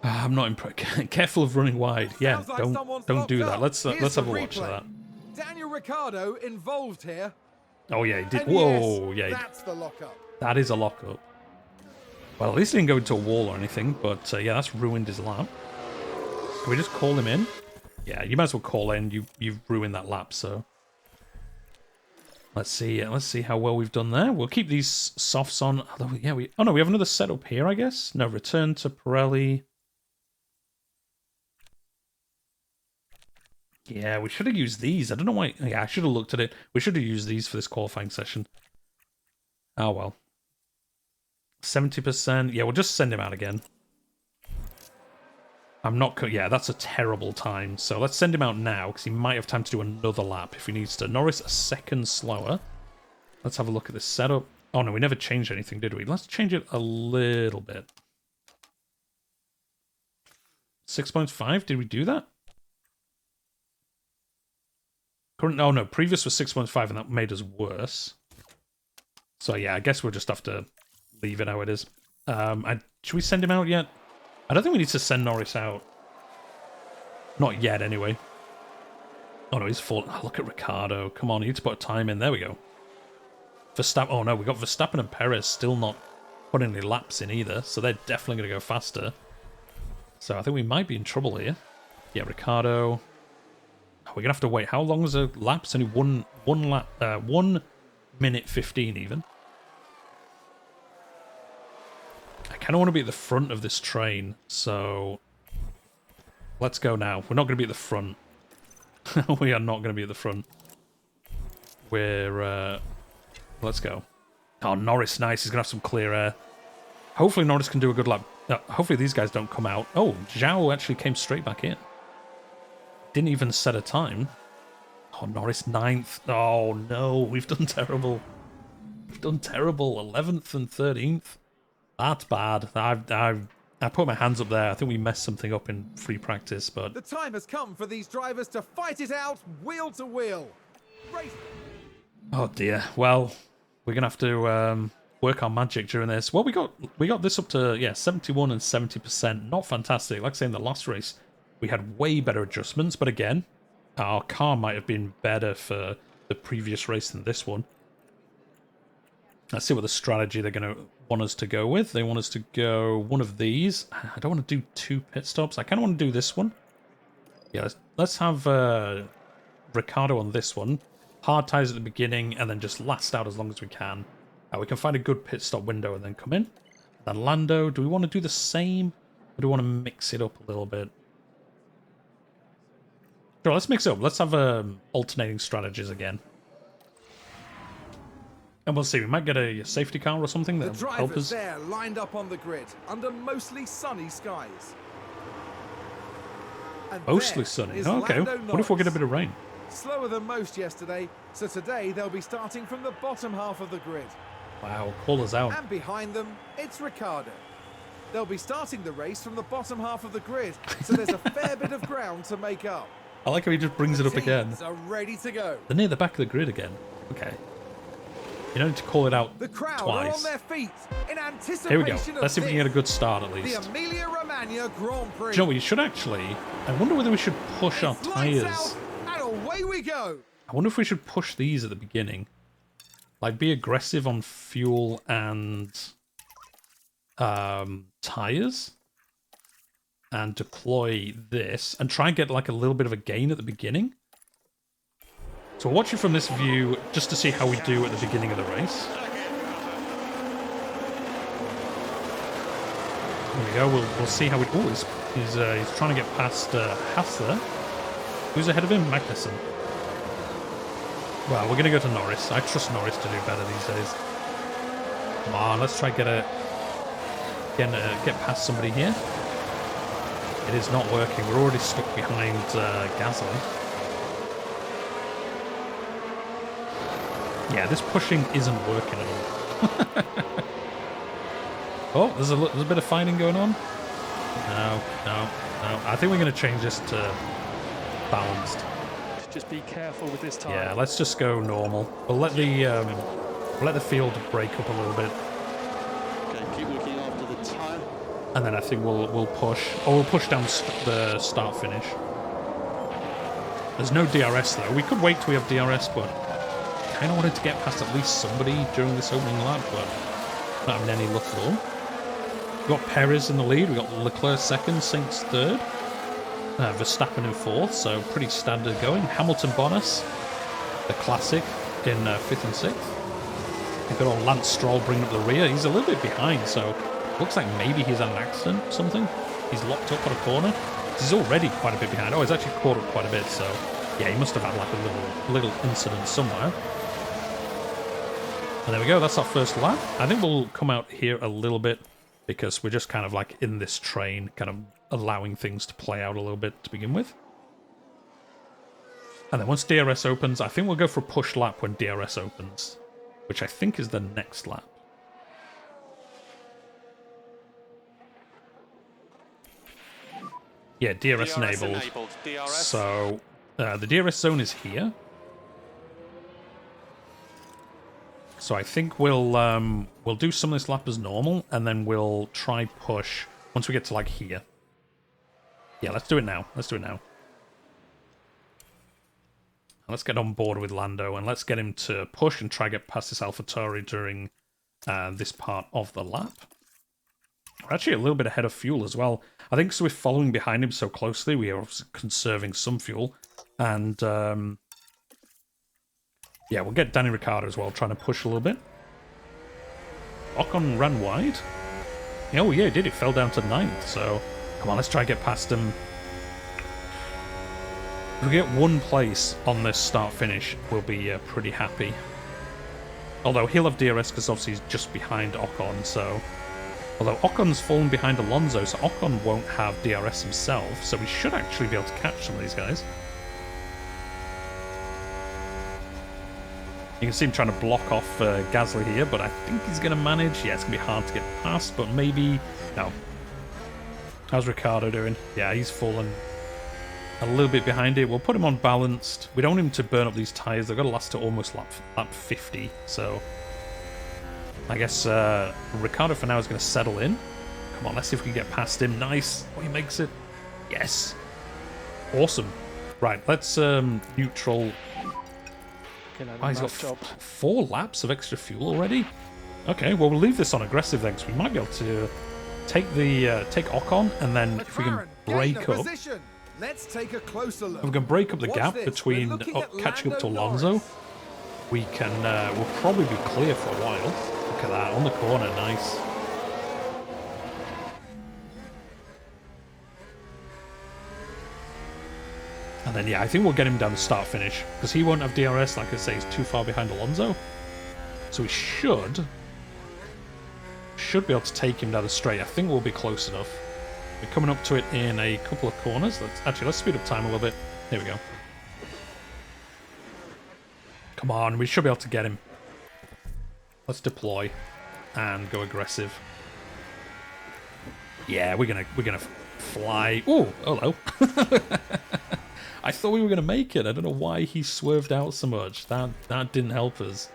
I'm not impressed. Careful of running wide. Yeah, Sounds like someone's don't locked do that. up. Let's Here's have a the watch of replay. that. Daniel Ricciardo involved here. Oh yeah, he did. And Whoa, yes, yeah, that's the lockup. that is a lockup. Well, at least he didn't go into a wall or anything. But yeah, that's ruined his lap. Can we just call him in? Yeah, you might as well call in. You've ruined that lap. So let's see how well we've done there. We'll keep these softs on. Although, yeah, we have another setup here, I guess. No, return to Pirelli. Yeah, we should have used these. I don't know why. Yeah, I should have looked at it. We should have used these for this qualifying session. Oh, well. 70%. Yeah, we'll just send him out again. I'm not... Yeah, that's a terrible time. So let's send him out now, because he might have time to do another lap if he needs to. Norris a second slower. Let's have a look at this setup. Oh, no, we never changed anything, did we? Let's change it a little bit. 6.5? Did we do that? Current, oh no, previous was 6.5 and that made us worse. So yeah, I guess we'll just have to leave it how it is. Should we send him out yet? I don't think we need to send Norris out. Not yet, anyway. Oh no, he's full. Oh, look at Ricciardo. Come on, you need to put a time in. There we go. Verstappen. Oh no, we got Verstappen and Perez still not putting any laps in either, so they're definitely going to go faster. So I think we might be in trouble here. Yeah, Ricciardo. We're gonna have to wait. How long is a lap? It's only one lap. 1 minute 15 even. I kind of want to be at the front of this train, so let's go now. We're not going to be at the front. We are not going to be at the front. We're let's go. Oh, Norris, nice. He's gonna have some clear air. Hopefully Norris can do a good lap. Hopefully these guys don't come out. Oh, Zhao actually came straight back in. Didn't even set a time. Oh, Norris 9th. Oh, no. We've done terrible. We've done terrible. 11th and 13th. That's bad. I put my hands up there. I think we messed something up in free practice, but... The time has come for these drivers to fight it out wheel to wheel. Race. Oh, dear. Well, we're going to have to work our magic during this. Well, we got this up to, yeah, 71 and 70%. Not fantastic. Like I say, in the last race, we had way better adjustments, but again, our car might have been better for the previous race than this one. Let's see what the strategy they're going to want us to go with. They want us to go one of these. I don't want to do 2 pit stops. I kind of want to do this one. Yeah, let's have Ricciardo on this one. hard tyres at the beginning, and then just last out as long as we can. We can find a good pit stop window and then come in. Then Lando, do we want to do the same? Or do we want to mix it up a little bit? Sure, let's mix it up. Let's have alternating strategies again. And we'll see. We might get a safety car or something that will help us. The drivers there lined up on the grid under mostly sunny skies. And Mostly there sunny. is Oh, okay. Lando What if we get a Norris. bit of rain? Slower than most yesterday, so today they'll be starting from the bottom half of the grid. Wow, call us out. And behind them, it's Ricciardo. They'll be starting the race from the bottom half of the grid, so there's a fair bit of ground to make up. I like how he just brings it up again. Teams are ready to go. They're near the back of the grid again. Okay. You don't need to call it out The crowd are twice. on their feet in anticipation Here we go. of Let's see if we can get a good start at the least. Emilia Romagna Grand Prix. Do you know what? We should actually... I wonder whether we should push our It's lights tyres. out, and away we go. I wonder if we should push these at the beginning. Like, be aggressive on fuel and tyres. And deploy this. And try and get, like, a little bit of a gain at the beginning. So we'll watch it from this view just to see how we do at the beginning of the race. There we go. We'll see how we... Oh, he's trying to get past Haas there. Who's ahead of him? Magnussen. Well, we're going to go to Norris. I trust Norris to do better these days. Come on, let's try get past somebody here. It is not working. We're already stuck behind Gasly. Yeah, this pushing isn't working at all. Oh, there's a bit of fighting going on. No. I think we're going to change this to balanced. Just be careful with this tyre. Yeah, let's just go normal. We'll let the field break up a little bit, Okay, keep looking after the tyre. and then I think we'll push, or we'll push down the start finish. There's no DRS though. We could wait till we have DRS, but I kind of wanted to get past at least somebody during this opening lap, but not having any luck at all. We've got Perez in the lead. We've got Leclerc second, Sainz third. Verstappen in fourth, so pretty standard going. Hamilton Bottas, the classic, in fifth and sixth. We've got old Lance Stroll bringing up the rear. He's a little bit behind, so looks like maybe he's had an accident or something. He's locked up on a corner. He's already quite a bit behind. Oh, he's actually caught up quite a bit, so yeah, he must have had like a little incident somewhere. And there we go, that's our first lap. I think we'll come out here a little bit because we're just kind of like in this train, kind of allowing things to play out a little bit to begin with. And then once DRS opens, I think we'll go for a push lap when DRS opens, which I think is the next lap. Yeah, DRS enabled. DRS. So the DRS zone is here. So I think we'll do some of this lap as normal, and then we'll try push once we get to like here. Yeah, let's do it now. Let's do it now. Let's get on board with Lando, and let's get him to push and try get past this AlphaTauri during this part of the lap. We're actually a little bit ahead of fuel as well. I think so we're following behind him so closely, we are conserving some fuel. And yeah, we'll get Danny Ricciardo as well, trying to push a little bit. Ocon ran wide. Oh yeah, he did. It fell down to 9th, so come on, let's try and get past him. If we get one place on this start-finish, we'll be pretty happy. Although he'll have DRS because obviously he's just behind Ocon, so... Although Ocon's fallen behind Alonso, so Ocon won't have DRS himself, so we should actually be able to catch some of these guys. You can see him trying to block off Gasly here, but I think he's going to manage. Yeah, it's going to be hard to get past, but maybe... No. How's Ricciardo doing? Yeah, he's fallen a little bit behind it. We'll put him on balanced. We don't want him to burn up these tyres. They've got to last to almost lap 50, so... I guess Ricciardo for now is going to settle in. Come on, let's see if we can get past him. Nice. Oh, he makes it. Yes. Awesome. Right, let's neutral... Oh, he's got 4 laps of extra fuel already? Okay, well, we'll leave this on aggressive then, because we might be able to take Ocon, and then if we can break up... Let's take a closer look. If we can break up the Watch gap this. between We're looking at catching up to Lando Alonso, Norris. we can, we'll probably be clear for a while. Look at that, on the corner, nice. And then, yeah, I think we'll get him down to start-finish, because he won't have DRS, like I say, he's too far behind Alonso. So we should be able to take him down the straight. I think we'll be close enough. We're coming up to it in a couple of corners. Let's speed up time a little bit. There we go. Come on, we should be able to get him. Let's deploy and go aggressive. Yeah, we're gonna fly. Oh, hello. I thought we were gonna make it. I don't know why he swerved out so much. That didn't help us.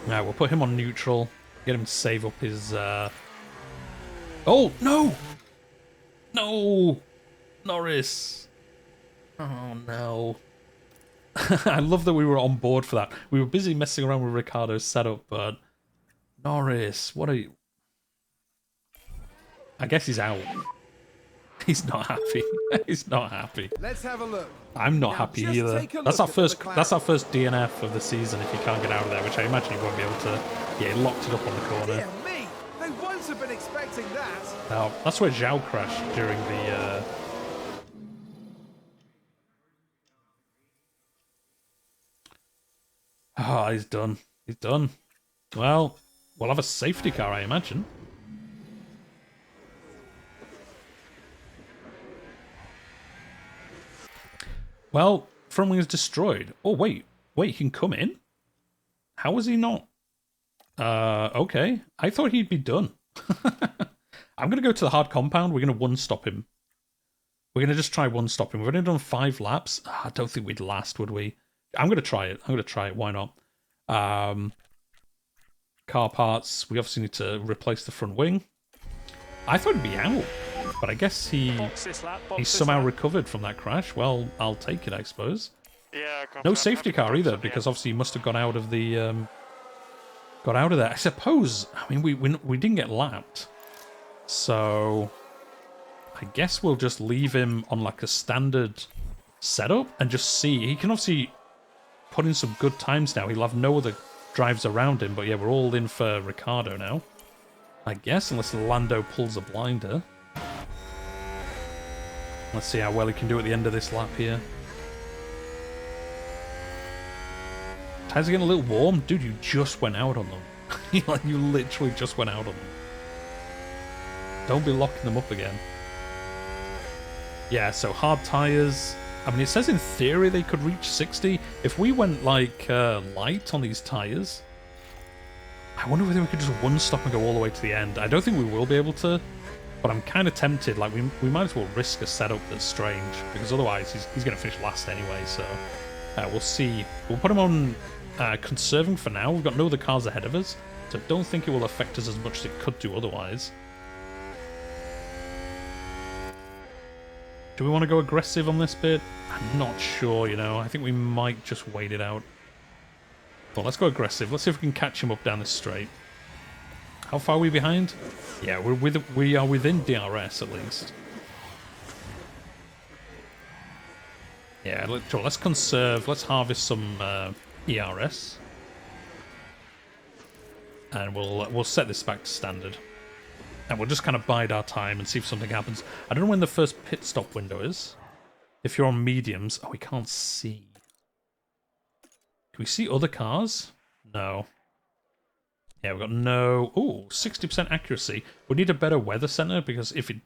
Now we'll put him on neutral. Get him to save up his. Oh no! No, Norris. Oh no. I love that we were on board for that. We were busy messing around with Ricciardo's setup, but Norris, what are you? I guess he's out. He's not happy. He's not happy. Let's have a look. I'm not Now, happy just either. take a That's look our at first. the McLaren. That's our first DNF of the season. If he can't get out of there, which I imagine he won't be able to. Yeah, he locked it up on the corner. Dear me, they won't have been expecting that. Now that's where Zhao crashed during the. Oh, he's done. He's done. Well, we'll have a safety car, I imagine. Well, front wing is destroyed. Oh, wait. Wait, he can come in? How was he not? Okay. I thought he'd be done. I'm going to go to the hard compound. We're going to one-stop him. We're going to just try one-stop him. We've only done 5 laps. I don't think we'd last, would we? I'm going to try it. I'm going to try it. Why not? Car parts. We obviously need to replace the front wing. I thought he'd be out, but I guess he somehow recovered from that crash. Well, I'll take it, I suppose. Yeah, No safety car either, because obviously he must have got out of the got out of there. I suppose. I mean, we didn't get lapped, so I guess we'll just leave him on like a standard setup and just see. He can obviously put in some good times now. He'll have no other drives around him, but yeah, we're all in for Ricciardo now, I guess, unless Lando pulls a blinder. Let's see how well he can do at the end of this lap here. Tires are getting a little warm. Dude, you just went out on them. Like, you literally just went out on them. Don't be locking them up again. Yeah, so hard tires. I mean, it says in theory they could reach 60. If we went, like, light on these tires, I wonder whether we could just one-stop and go all the way to the end. I don't think we will be able to, but I'm kind of tempted. Like, we might as well risk a setup that's strange, because otherwise he's going to finish last anyway, so we'll see. We'll put him on conserving for now. We've got no other cars ahead of us, so I don't think it will affect us as much as it could do otherwise. Do we want to go aggressive on this bit? I'm not sure, you know. I think we might just wait it out. Well, let's go aggressive. Let's see if we can catch him up down this straight. How far are we behind? Yeah, we are within DRS at least. Yeah, let's conserve. Let's harvest some ERS, and we'll set this back to standard. And we'll just kind of bide our time and see if something happens. I don't know when the first pit stop window is. If you're on mediums... Oh, we can't see. Can we see other cars? No. Yeah, we've got no... Ooh, 60% accuracy. We need a better weather center, because if it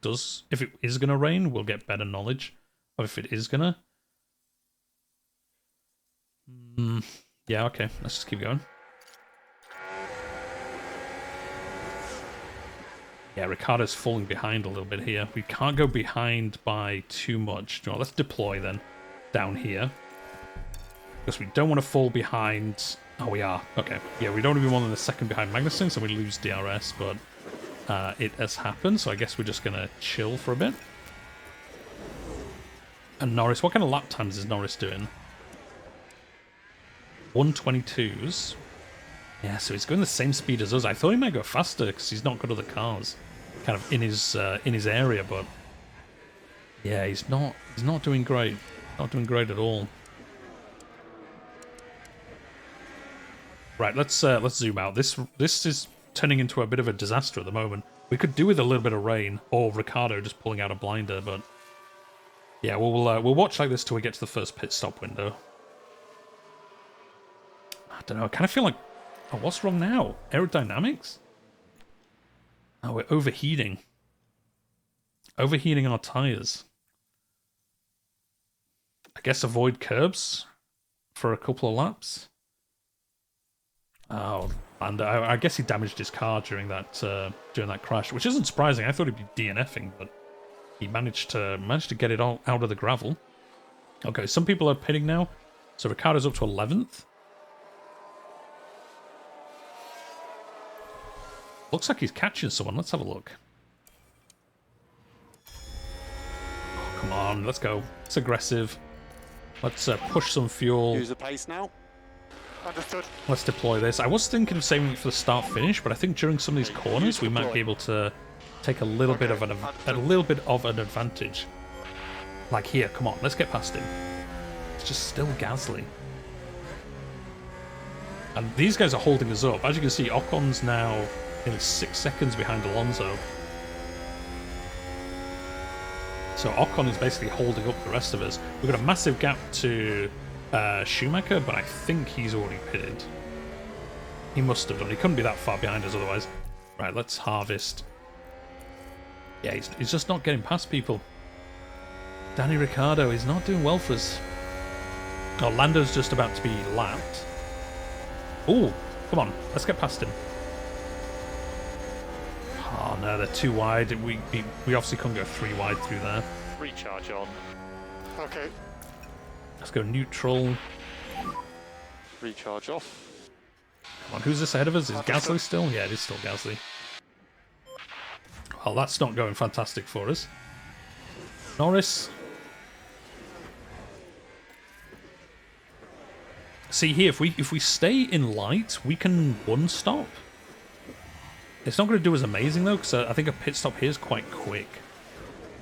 is going to rain, we'll get better knowledge of if it is going to. Yeah, okay. Let's just keep going. Yeah, Ricciardo's falling behind a little bit here. We can't go behind by too much. No, let's deploy then down here, because we don't want to fall behind. Oh, we are. Okay. Yeah, we don't want to be more than a second behind Magnussen, so we lose DRS, but it has happened, so I guess we're just going to chill for a bit. And Norris, what kind of lap times is Norris doing? 122s. Yeah, so he's going the same speed as us. I thought he might go faster because he's not got other cars kind of in his area, but yeah, he's not doing great. Not doing great at all. Right, let's zoom out. This is turning into a bit of a disaster at the moment. We could do with a little bit of rain, or Ricciardo just pulling out a blinder, but yeah, we'll watch like this till we get to the first pit stop window. I don't know. I kind of feel like, oh, what's wrong now? Aerodynamics? Oh, we're overheating. Overheating our tires. I guess avoid curbs for a couple of laps. Oh, and I guess he damaged his car during that crash, which isn't surprising. I thought he'd be DNFing, but he managed to get it all out of the gravel. Okay, some people are pitting now, so Ricciardo's up to 11th. Looks like he's catching someone. Let's have a look. Oh, come on, let's go. It's aggressive. Let's push some fuel. Use the pace now. Understood. Let's deploy this. I was thinking of saving it for the start-finish, but I think during some of these corners we might be able to take a little bit of an advantage. Like here, come on, let's get past him. It's just still Gasly. And these guys are holding us up. As you can see, Ocon's now nearly 6 seconds behind Alonso. So Ocon is basically holding up the rest of us. We've got a massive gap to Schumacher, but I think he's already pitted. He must have done. He couldn't be that far behind us otherwise. Right, let's harvest. Yeah, he's just not getting past people. Danny Ricciardo, he's not doing well for us. Oh, Lando's just about to be lapped. Oh, come on, let's get past him. Oh no, they're too wide. We obviously couldn't go 3 wide through there. Recharge on. Okay. Let's go neutral. Recharge off. Come on, who's this ahead of us? Is Gasly still? Yeah, it is still Gasly. Well, that's not going fantastic for us. Norris. See here, if we stay in light, we can one stop. It's not going to do us amazing though, because I think a pit stop here is quite quick.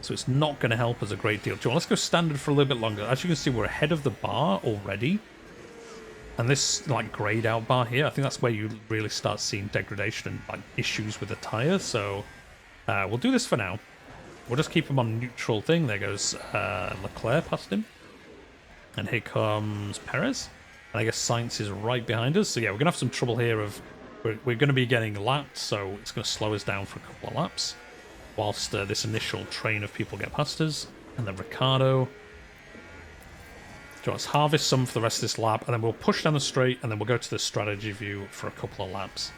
So it's not going to help us a great deal. Let's go standard for a little bit longer. As you can see, we're ahead of the bar already. And this like grayed out bar here, I think that's where you really start seeing degradation and like issues with the tyre. So we'll do this for now. We'll just keep him on neutral thing. There goes Leclerc past him. And here comes Perez. And I guess Sainz is right behind us. So yeah, we're going to have some trouble here of... We're going to be getting lapped, so it's going to slow us down for a couple of laps. Whilst this initial train of people get past us. And then Ricciardo. So let's harvest some for the rest of this lap, and then we'll push down the straight, and then we'll go to the strategy view for a couple of laps.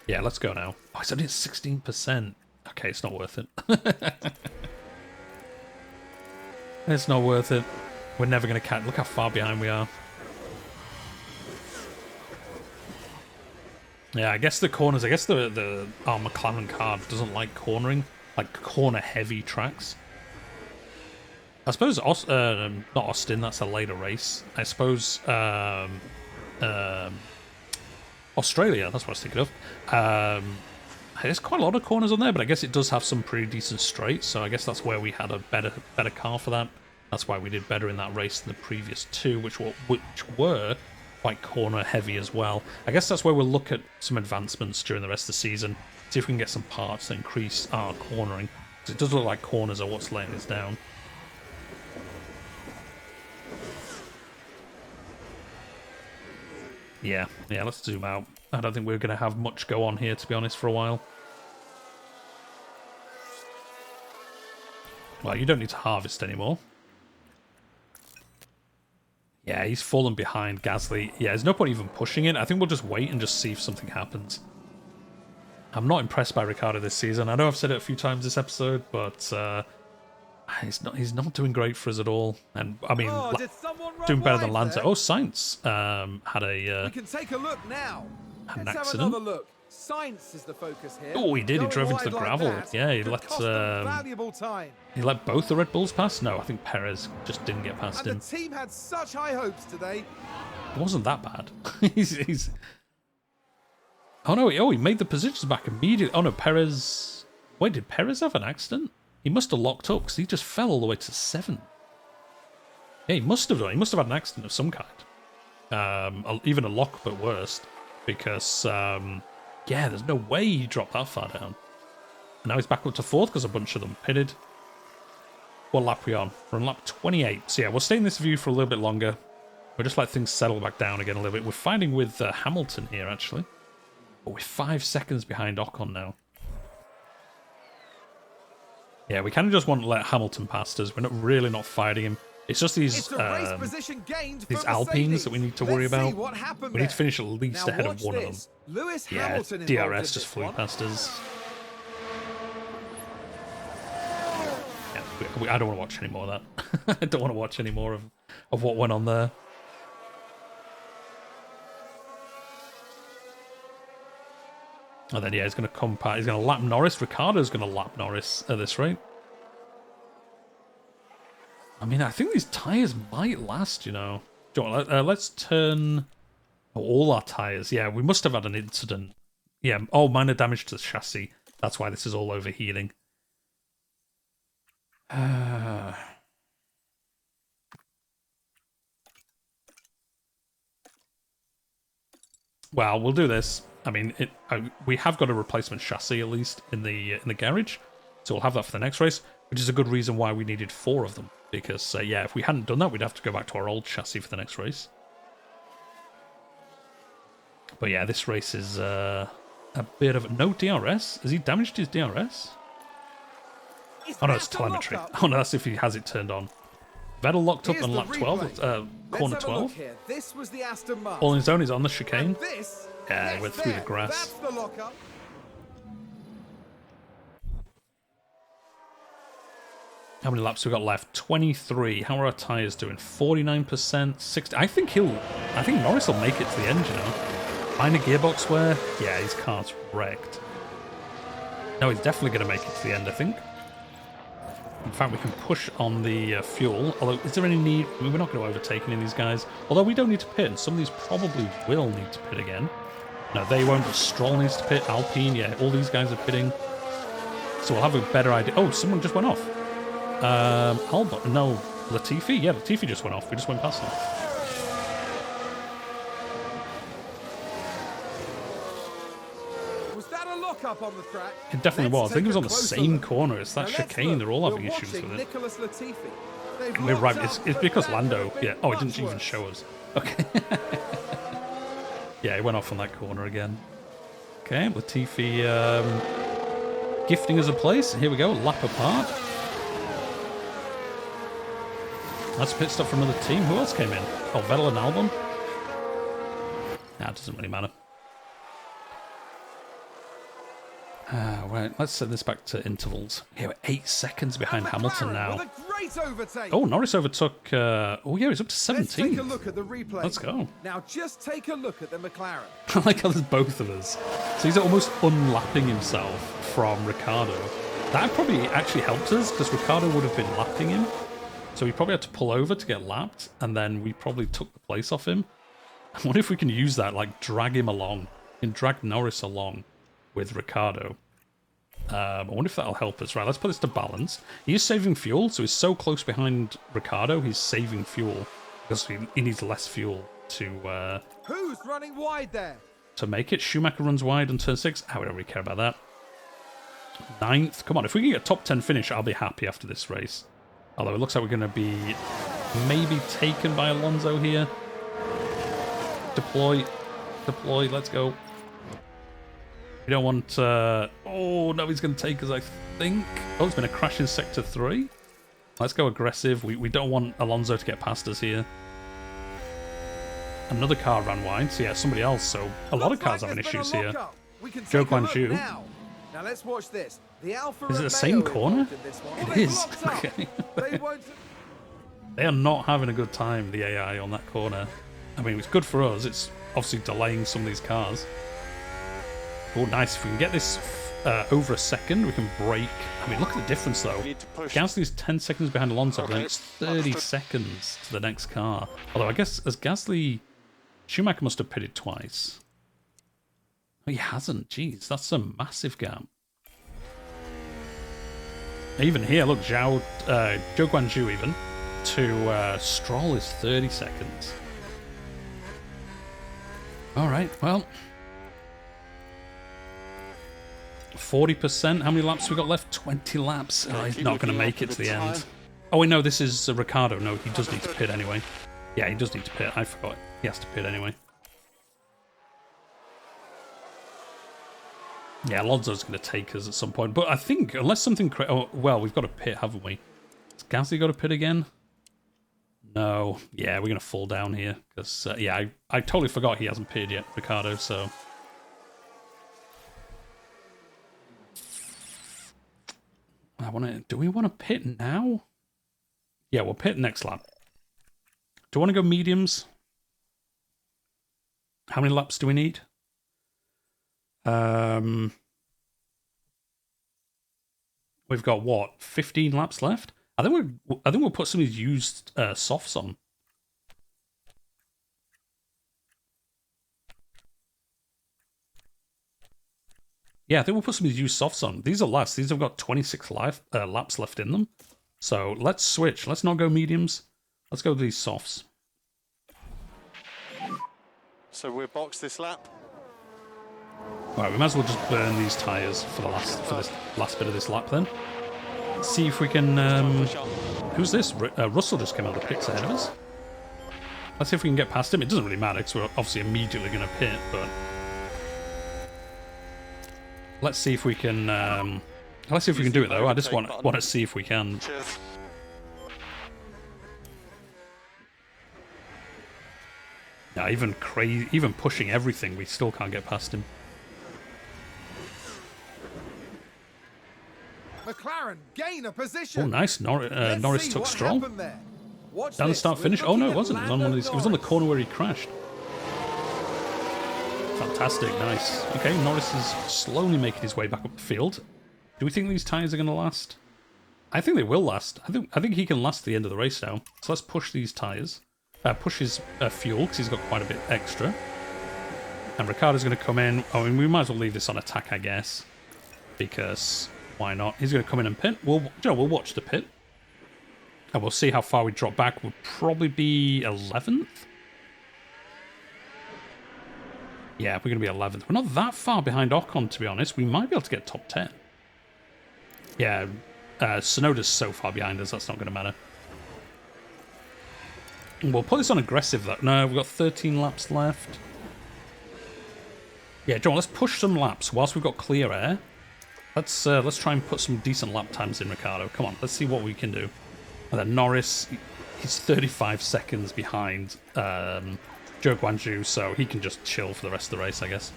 Yeah, let's go now. Oh, it's only at 16%. Okay, it's not worth it. It's not worth it. We're never going to catch... Look how far behind we are. Yeah, I guess the corners... I guess our McLaren car doesn't like cornering. Like corner-heavy tracks. I suppose... not Austin, that's a later race. I suppose... Australia, that's what I was thinking of. There's quite a lot of corners on there, but I guess it does have some pretty decent straights, so I guess that's where we had a better car for that. That's why we did better in that race than the previous two, which were quite corner-heavy as well. I guess that's where we'll look at some advancements during the rest of the season, see if we can get some parts to increase our cornering, because it does look like corners are what's laying us down. Yeah, let's zoom out. I don't think we're going to have much go on here, to be honest, for a while. Well, you don't need to harvest anymore. Yeah, he's fallen behind Gasly. Yeah, there's no point even pushing it. I think we'll just wait and just see if something happens. I'm not impressed by Ricciardo this season. I know I've said it a few times this episode, but he's not doing great for us at all. And I mean, doing better than Lanza. Oh, Sainz had a we can take a look now. An Let's accident. have another look. Science is the focus here. Oh, he did. He Going drove into the wide like gravel. that Yeah, he could let cost them valuable time. he let both the Red Bulls pass. No, I think Perez just didn't get past And him. the team had such high hopes today. It wasn't that bad. he's. Oh no! He made the positions back immediately. Oh no, Perez. Wait, did Perez have an accident? He must have locked up because he just fell all the way to 7th. Yeah, he must have done. He must have had an accident of some kind. Even a lock, but worse. Because, yeah, there's no way he dropped that far down. And now he's back up to 4th because a bunch of them pitted. What lap are we on? We're on lap 28. So yeah, we'll stay in this view for a little bit longer. We'll just let things settle back down again a little bit. We're fighting with Hamilton here, actually. But we're 5 seconds behind Ocon now. Yeah, we kind of just want to let Hamilton past us. We're not really not fighting him. It's just these Alpines that we need to worry about. We need to finish at least ahead of one of them. Yeah, DRS just flew past us. Yeah, I don't want to watch any more of that. I don't want to watch any more of what went on there. And then, yeah, he's going to come past. He's going to lap Norris. Ricciardo's going to lap Norris at this rate. I mean, I think these tyres might last, you know. Let's turn all our tyres. Yeah, we must have had an incident. Yeah, oh, minor damage to the chassis. That's why this is all overheating. Well, we'll do this. I mean, we have got a replacement chassis at least in the garage, so we'll have that for the next race, which is a good reason why we needed 4 of them. Because yeah, if we hadn't done that, we'd have to go back to our old chassis for the next race. But yeah, this race is a bit of no DRS. Has he damaged his DRS? Oh no, it's telemetry. Oh no, that's if he has it turned on. Vettel locked up on lap 12, corner 12. This was the Aston Martin. All on his own, he's on the chicane. Yeah, he went through the grass. That's the lockup. How many laps we got left? 23. How are our tyres doing? 49%, 60. I think Norris will make it to the end, you know. Minor gearbox wear. Yeah, his car's wrecked. No, he's definitely going to make it to the end, I think. In fact, we can push on the fuel. Although, is there any need? I mean, we're not going to overtake any of these guys. Although we don't need to pit, and some of these probably will need to pit again. No, they won't, but Stroll needs to pit. Alpine, yeah, all these guys are pitting. So we'll have a better idea. Oh, someone just went off. Albert, no, Latifi. Yeah, Latifi just went off. We just went past him. Was that a lockup on the track? It definitely was. I think it was on the same corner. It's that chicane. They're all having issues with it. We're right. It's because Lando. Yeah. Oh, it didn't even show us. Okay. Yeah, he went off on that corner again. Okay, Latifi gifting us a place. Here we go, lap apart. That's a pit stop from another team. Who else came in? Oh, Vettel and Albon? Nah, it doesn't really matter. Right, let's set this back to intervals. Here we're 8 seconds behind Hamilton now. Oh, Norris overtook... oh, yeah, he's up to 17. Let's take a look at the replay. Let's go. Now, just take a look at the McLaren. I like how there's both of us. So he's almost unlapping himself from Ricciardo. That probably actually helped us, because Ricciardo would have been lapping him. So we probably had to pull over to get lapped, and then we probably took the place off him. I wonder if we can use that, like drag him along. We can drag Norris along with Ricciardo. I wonder if that'll help us. Right, let's put this to balance. He is saving fuel, so he's so close behind Ricciardo, he's saving fuel. Because he needs less fuel to... Who's running wide there? To make it. Schumacher runs wide on turn 6. I don't really care about that. 9th. Come on, if we can get a top 10 finish, I'll be happy after this race. Although it looks like we're going to be maybe taken by Alonso here. Deploy. Deploy, let's go. We don't want... oh, no, he's going to take us, I think. Oh, there's been a crash in Sector 3. Let's go aggressive. We don't want Alonso to get past us here. Another car ran wide. So, yeah, somebody else. So, a lot of cars having issues here. Zhou Guanyu. Now, let's watch this. The Alfa is it the same corner? It is. Okay. They are not having a good time, the AI, on that corner. I mean, it's good for us. It's obviously delaying some of these cars. Oh, nice. If we can get this over a second, we can brake. I mean, look at the difference, though. Gasly's 10 seconds behind Alonso, but then it's 30 seconds to the next car. Although, I guess, as Gasly... Schumacher must have pitted twice. Oh, he hasn't. Jeez, that's a massive gap. Even here, look, Zhou Guanyu even. to Stroll is 30 seconds. All right, well, 40%. How many laps we got left? 20 laps. Oh, he's not going to make it to the end. Oh, wait, no, this is Ricardo. No, he does need to pit anyway. Yeah, he does need to pit. I forgot. He has to pit anyway. Yeah, Alonso's going to take us at some point. But I think, unless something... Oh, well, we've got to pit, haven't we? Has Gasly got to pit again? No. Yeah, we're going to fall down here. Because, yeah, I totally forgot he hasn't pitted yet, Ricardo, so... Do we want to pit now? Yeah, we'll pit next lap. Do you want to go mediums? How many laps do we need? We've got what? 15 laps left? I think we'll put some of these used softs on. Yeah, I think we'll put some of these used softs on. These are last. These have got 26 laps left in them. So let's switch. Let's not go mediums. Let's go with these softs. So we'll box this lap. Right, we might as well just burn these tyres for this last bit of this lap then. Let's see if we can... who's this? Russell just came out of the pits ahead of us. Let's see if we can get past him. It doesn't really matter because we're obviously immediately going to pit, but... Let's see if we can. Let's see if we can do it though. I just want to see if we can. Cheers. Yeah, even pushing everything, we still can't get past him. McLaren gain a position. Oh, nice! Norris took Stroll. Down the start finish. Oh no, it wasn't. It was on one of these. It was on the corner where he crashed. Fantastic, nice. Okay, Norris is slowly making his way back up the field. Do we think these tyres are going to last? I think they will last. I think he can last the end of the race now. So let's push these tyres. Push his fuel, because he's got quite a bit extra. And Ricciardo's going to come in. I mean, we might as well leave this on attack, I guess. Because, why not? He's going to come in and pit. We'll watch the pit. And we'll see how far we drop back. We'll probably be 11th. Yeah, we're going to be 11th. We're not that far behind Ocon, to be honest. We might be able to get top 10. Yeah, Sonoda's so far behind us, that's not going to matter. We'll put this on aggressive, though. No, we've got 13 laps left. Yeah, John, let's push some laps whilst we've got clear air. Let's try and put some decent lap times in, Ricciardo. Come on, let's see what we can do. And then Norris, he's 35 seconds behind Joe Guanju, so he can just chill for the rest of the race, I guess.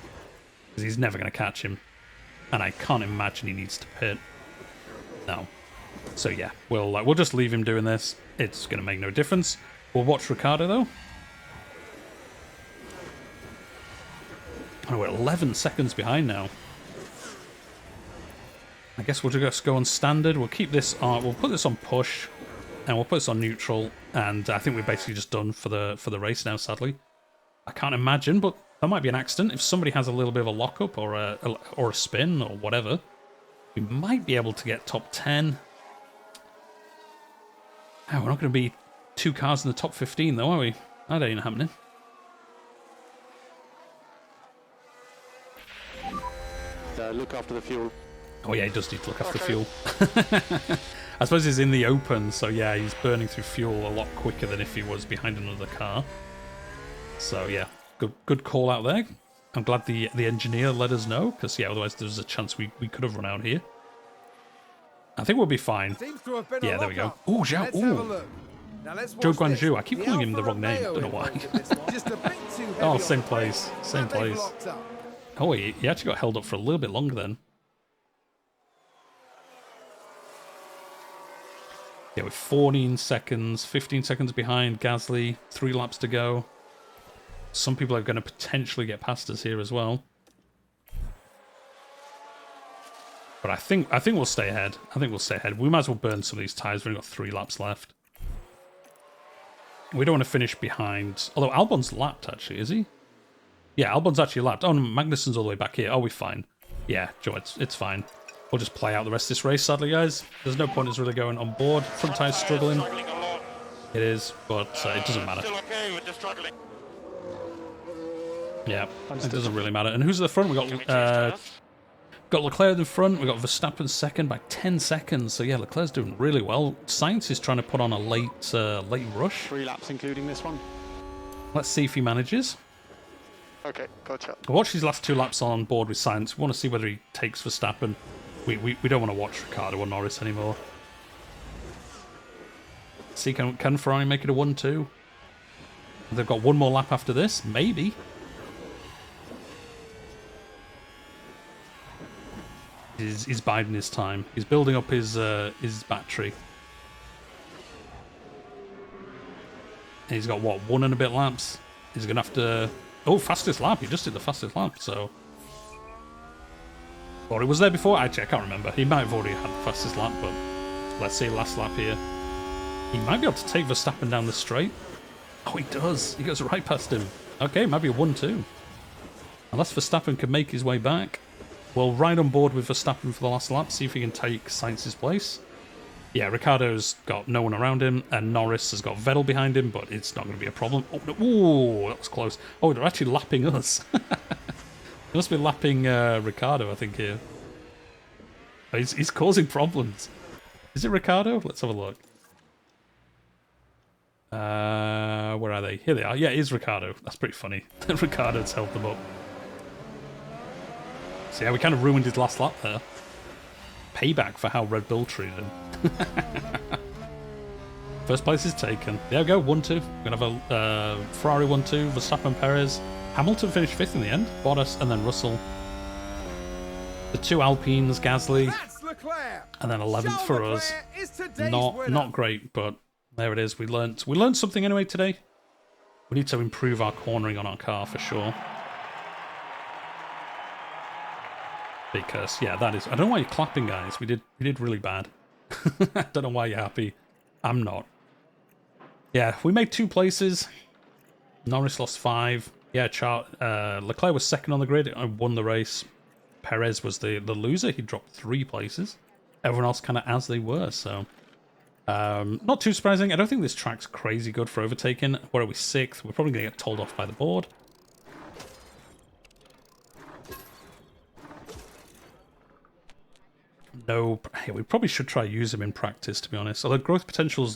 Because he's never going to catch him. And I can't imagine he needs to pit. No. So yeah, we'll just leave him doing this. It's going to make no difference. We'll watch Ricciardo, though. Oh, we're 11 seconds behind now. I guess we'll just go on standard. We'll keep this on. We'll put this on push. And we'll put this on neutral. And I think we're basically just done for the race now, sadly. I can't imagine, but that might be an accident. If somebody has a little bit of a lockup or a spin or whatever, we might be able to get top 10. Oh, we're not going to be 2 cars in the top 15, though, are we? That ain't happening. Look after the fuel. Oh, yeah, he does need to look after fuel. I suppose he's in the open, so yeah, he's burning through fuel a lot quicker than if he was behind another car. So yeah, good call out there. I'm glad the engineer let us know, because yeah, otherwise there's a chance we could have run out here. I think we'll be fine. Yeah, there we go. Oh, Joe Guanju. I keep calling him the wrong name. Don't know why. Oh, same place. Same place. Oh, he actually got held up for a little bit longer then. Yeah, with 14 seconds, 15 seconds behind Gasly, 3 laps to go. Some people are going to potentially get past us here as well. But I think we'll stay ahead. I think we'll stay ahead. We might as well burn some of these tyres. We've only got 3 laps left. We don't want to finish behind. Although Albon's lapped, actually, is he? Yeah, Albon's actually lapped. Oh, no, Magnussen's all the way back here. Oh, we're fine. Yeah, Joe, it's fine. We'll just play out the rest of this race, sadly, guys. There's no point in us really going on board. Front tyre's struggling. It is, but it doesn't matter. Still okay, we're just struggling. Yeah, it doesn't really matter. And who's at the front? We Can we change got tires? got Leclerc in front. We got Verstappen second by 10 seconds. So yeah, Leclerc's doing really well. Sainz is trying to put on a late rush. 3 laps including this one. Let's see if he manages. Okay, gotcha. Watch his last 2 laps on board with Sainz. We want to see whether he takes Verstappen. We don't want to watch Ricciardo or Norris anymore. See, can Ferrari make it a 1-2? They've got one more lap after this, maybe. He's biding his time. He's building up his battery. And he's got what, 1 and a bit laps. He's gonna have to. Oh, fastest lap! He just did the fastest lap. So, or it was there before. Actually, I can't remember. He might have already had the fastest lap, but let's see last lap here. He might be able to take Verstappen down the straight. Oh, he does. He goes right past him. Okay, maybe a 1-2. Unless Verstappen can make his way back. We'll ride on board with Verstappen for the last lap, see if he can take Sainz's place. Yeah, Ricciardo's got no one around him, and Norris has got Vettel behind him, but it's not going to be a problem. Oh, no. Ooh, that was close. Oh, they're actually lapping us. They must be lapping Ricciardo, I think, here. Oh, he's causing problems. Is it Ricciardo? Let's have a look. Where are they? Here they are. Yeah, it is Ricciardo. That's pretty funny. Ricciardo's helped them up. So yeah, we kind of ruined his last lap there. Payback for how Red Bull treated him. First place is taken. There we go, 1-2. We're going to have a Ferrari 1-2, Verstappen, Perez. Hamilton finished 5th in the end. Bottas and then Russell. The 2 Alpines, Gasly. That's Leclerc. And then 11th Charles for Leclerc us. is today's Not winner. great, but there it is. We learned something anyway today. We need to improve our cornering on our car for sure. Because yeah, that is. I don't know why you're clapping, guys. We did really bad. I don't know why you're happy. I'm not. Yeah, we made 2 places. Norris lost 5. Yeah, Leclerc was second on the grid. I won the race. Perez was the loser. He dropped 3 places. Everyone else kind of as they were. So not too surprising. I don't think this track's crazy good for overtaking. Where are we? 6th. We're probably gonna get told off by the board. No, hey, we probably should try use him in practice, to be honest. Although growth potential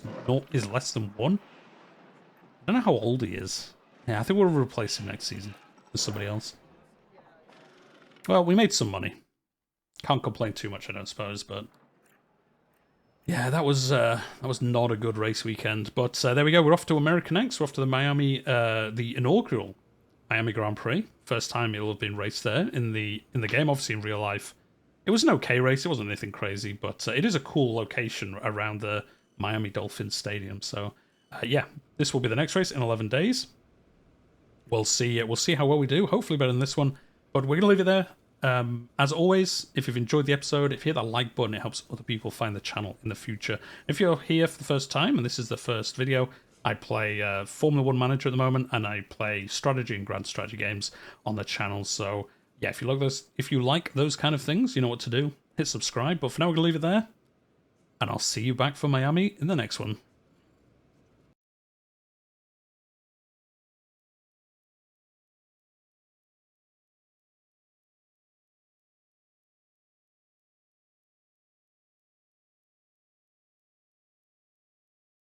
is less than 1. I don't know how old he is. Yeah, I think we'll replace him next season with somebody else. Well, we made some money. Can't complain too much, I don't suppose, but yeah, that was not a good race weekend. But there we go. We're off to America next. We're off to the Miami, the inaugural Miami Grand Prix. First time it'll have been raced there in the game. Obviously, in real life, it was an okay race. It wasn't anything crazy, but it is a cool location around the Miami Dolphins Stadium. So yeah, this will be the next race in 11 days. We'll see. We'll see how well we do. Hopefully better than this one. But we're gonna leave it there. As always, if you've enjoyed the episode, if you hit that like button, it helps other people find the channel in the future. If you're here for the first time and this is the first video, I play Formula 1 Manager at the moment, and I play strategy and grand strategy games on the channel. So yeah, if you like those kind of things, you know what to do. Hit subscribe. But for now, we're gonna leave it there, and I'll see you back for Miami in the next one.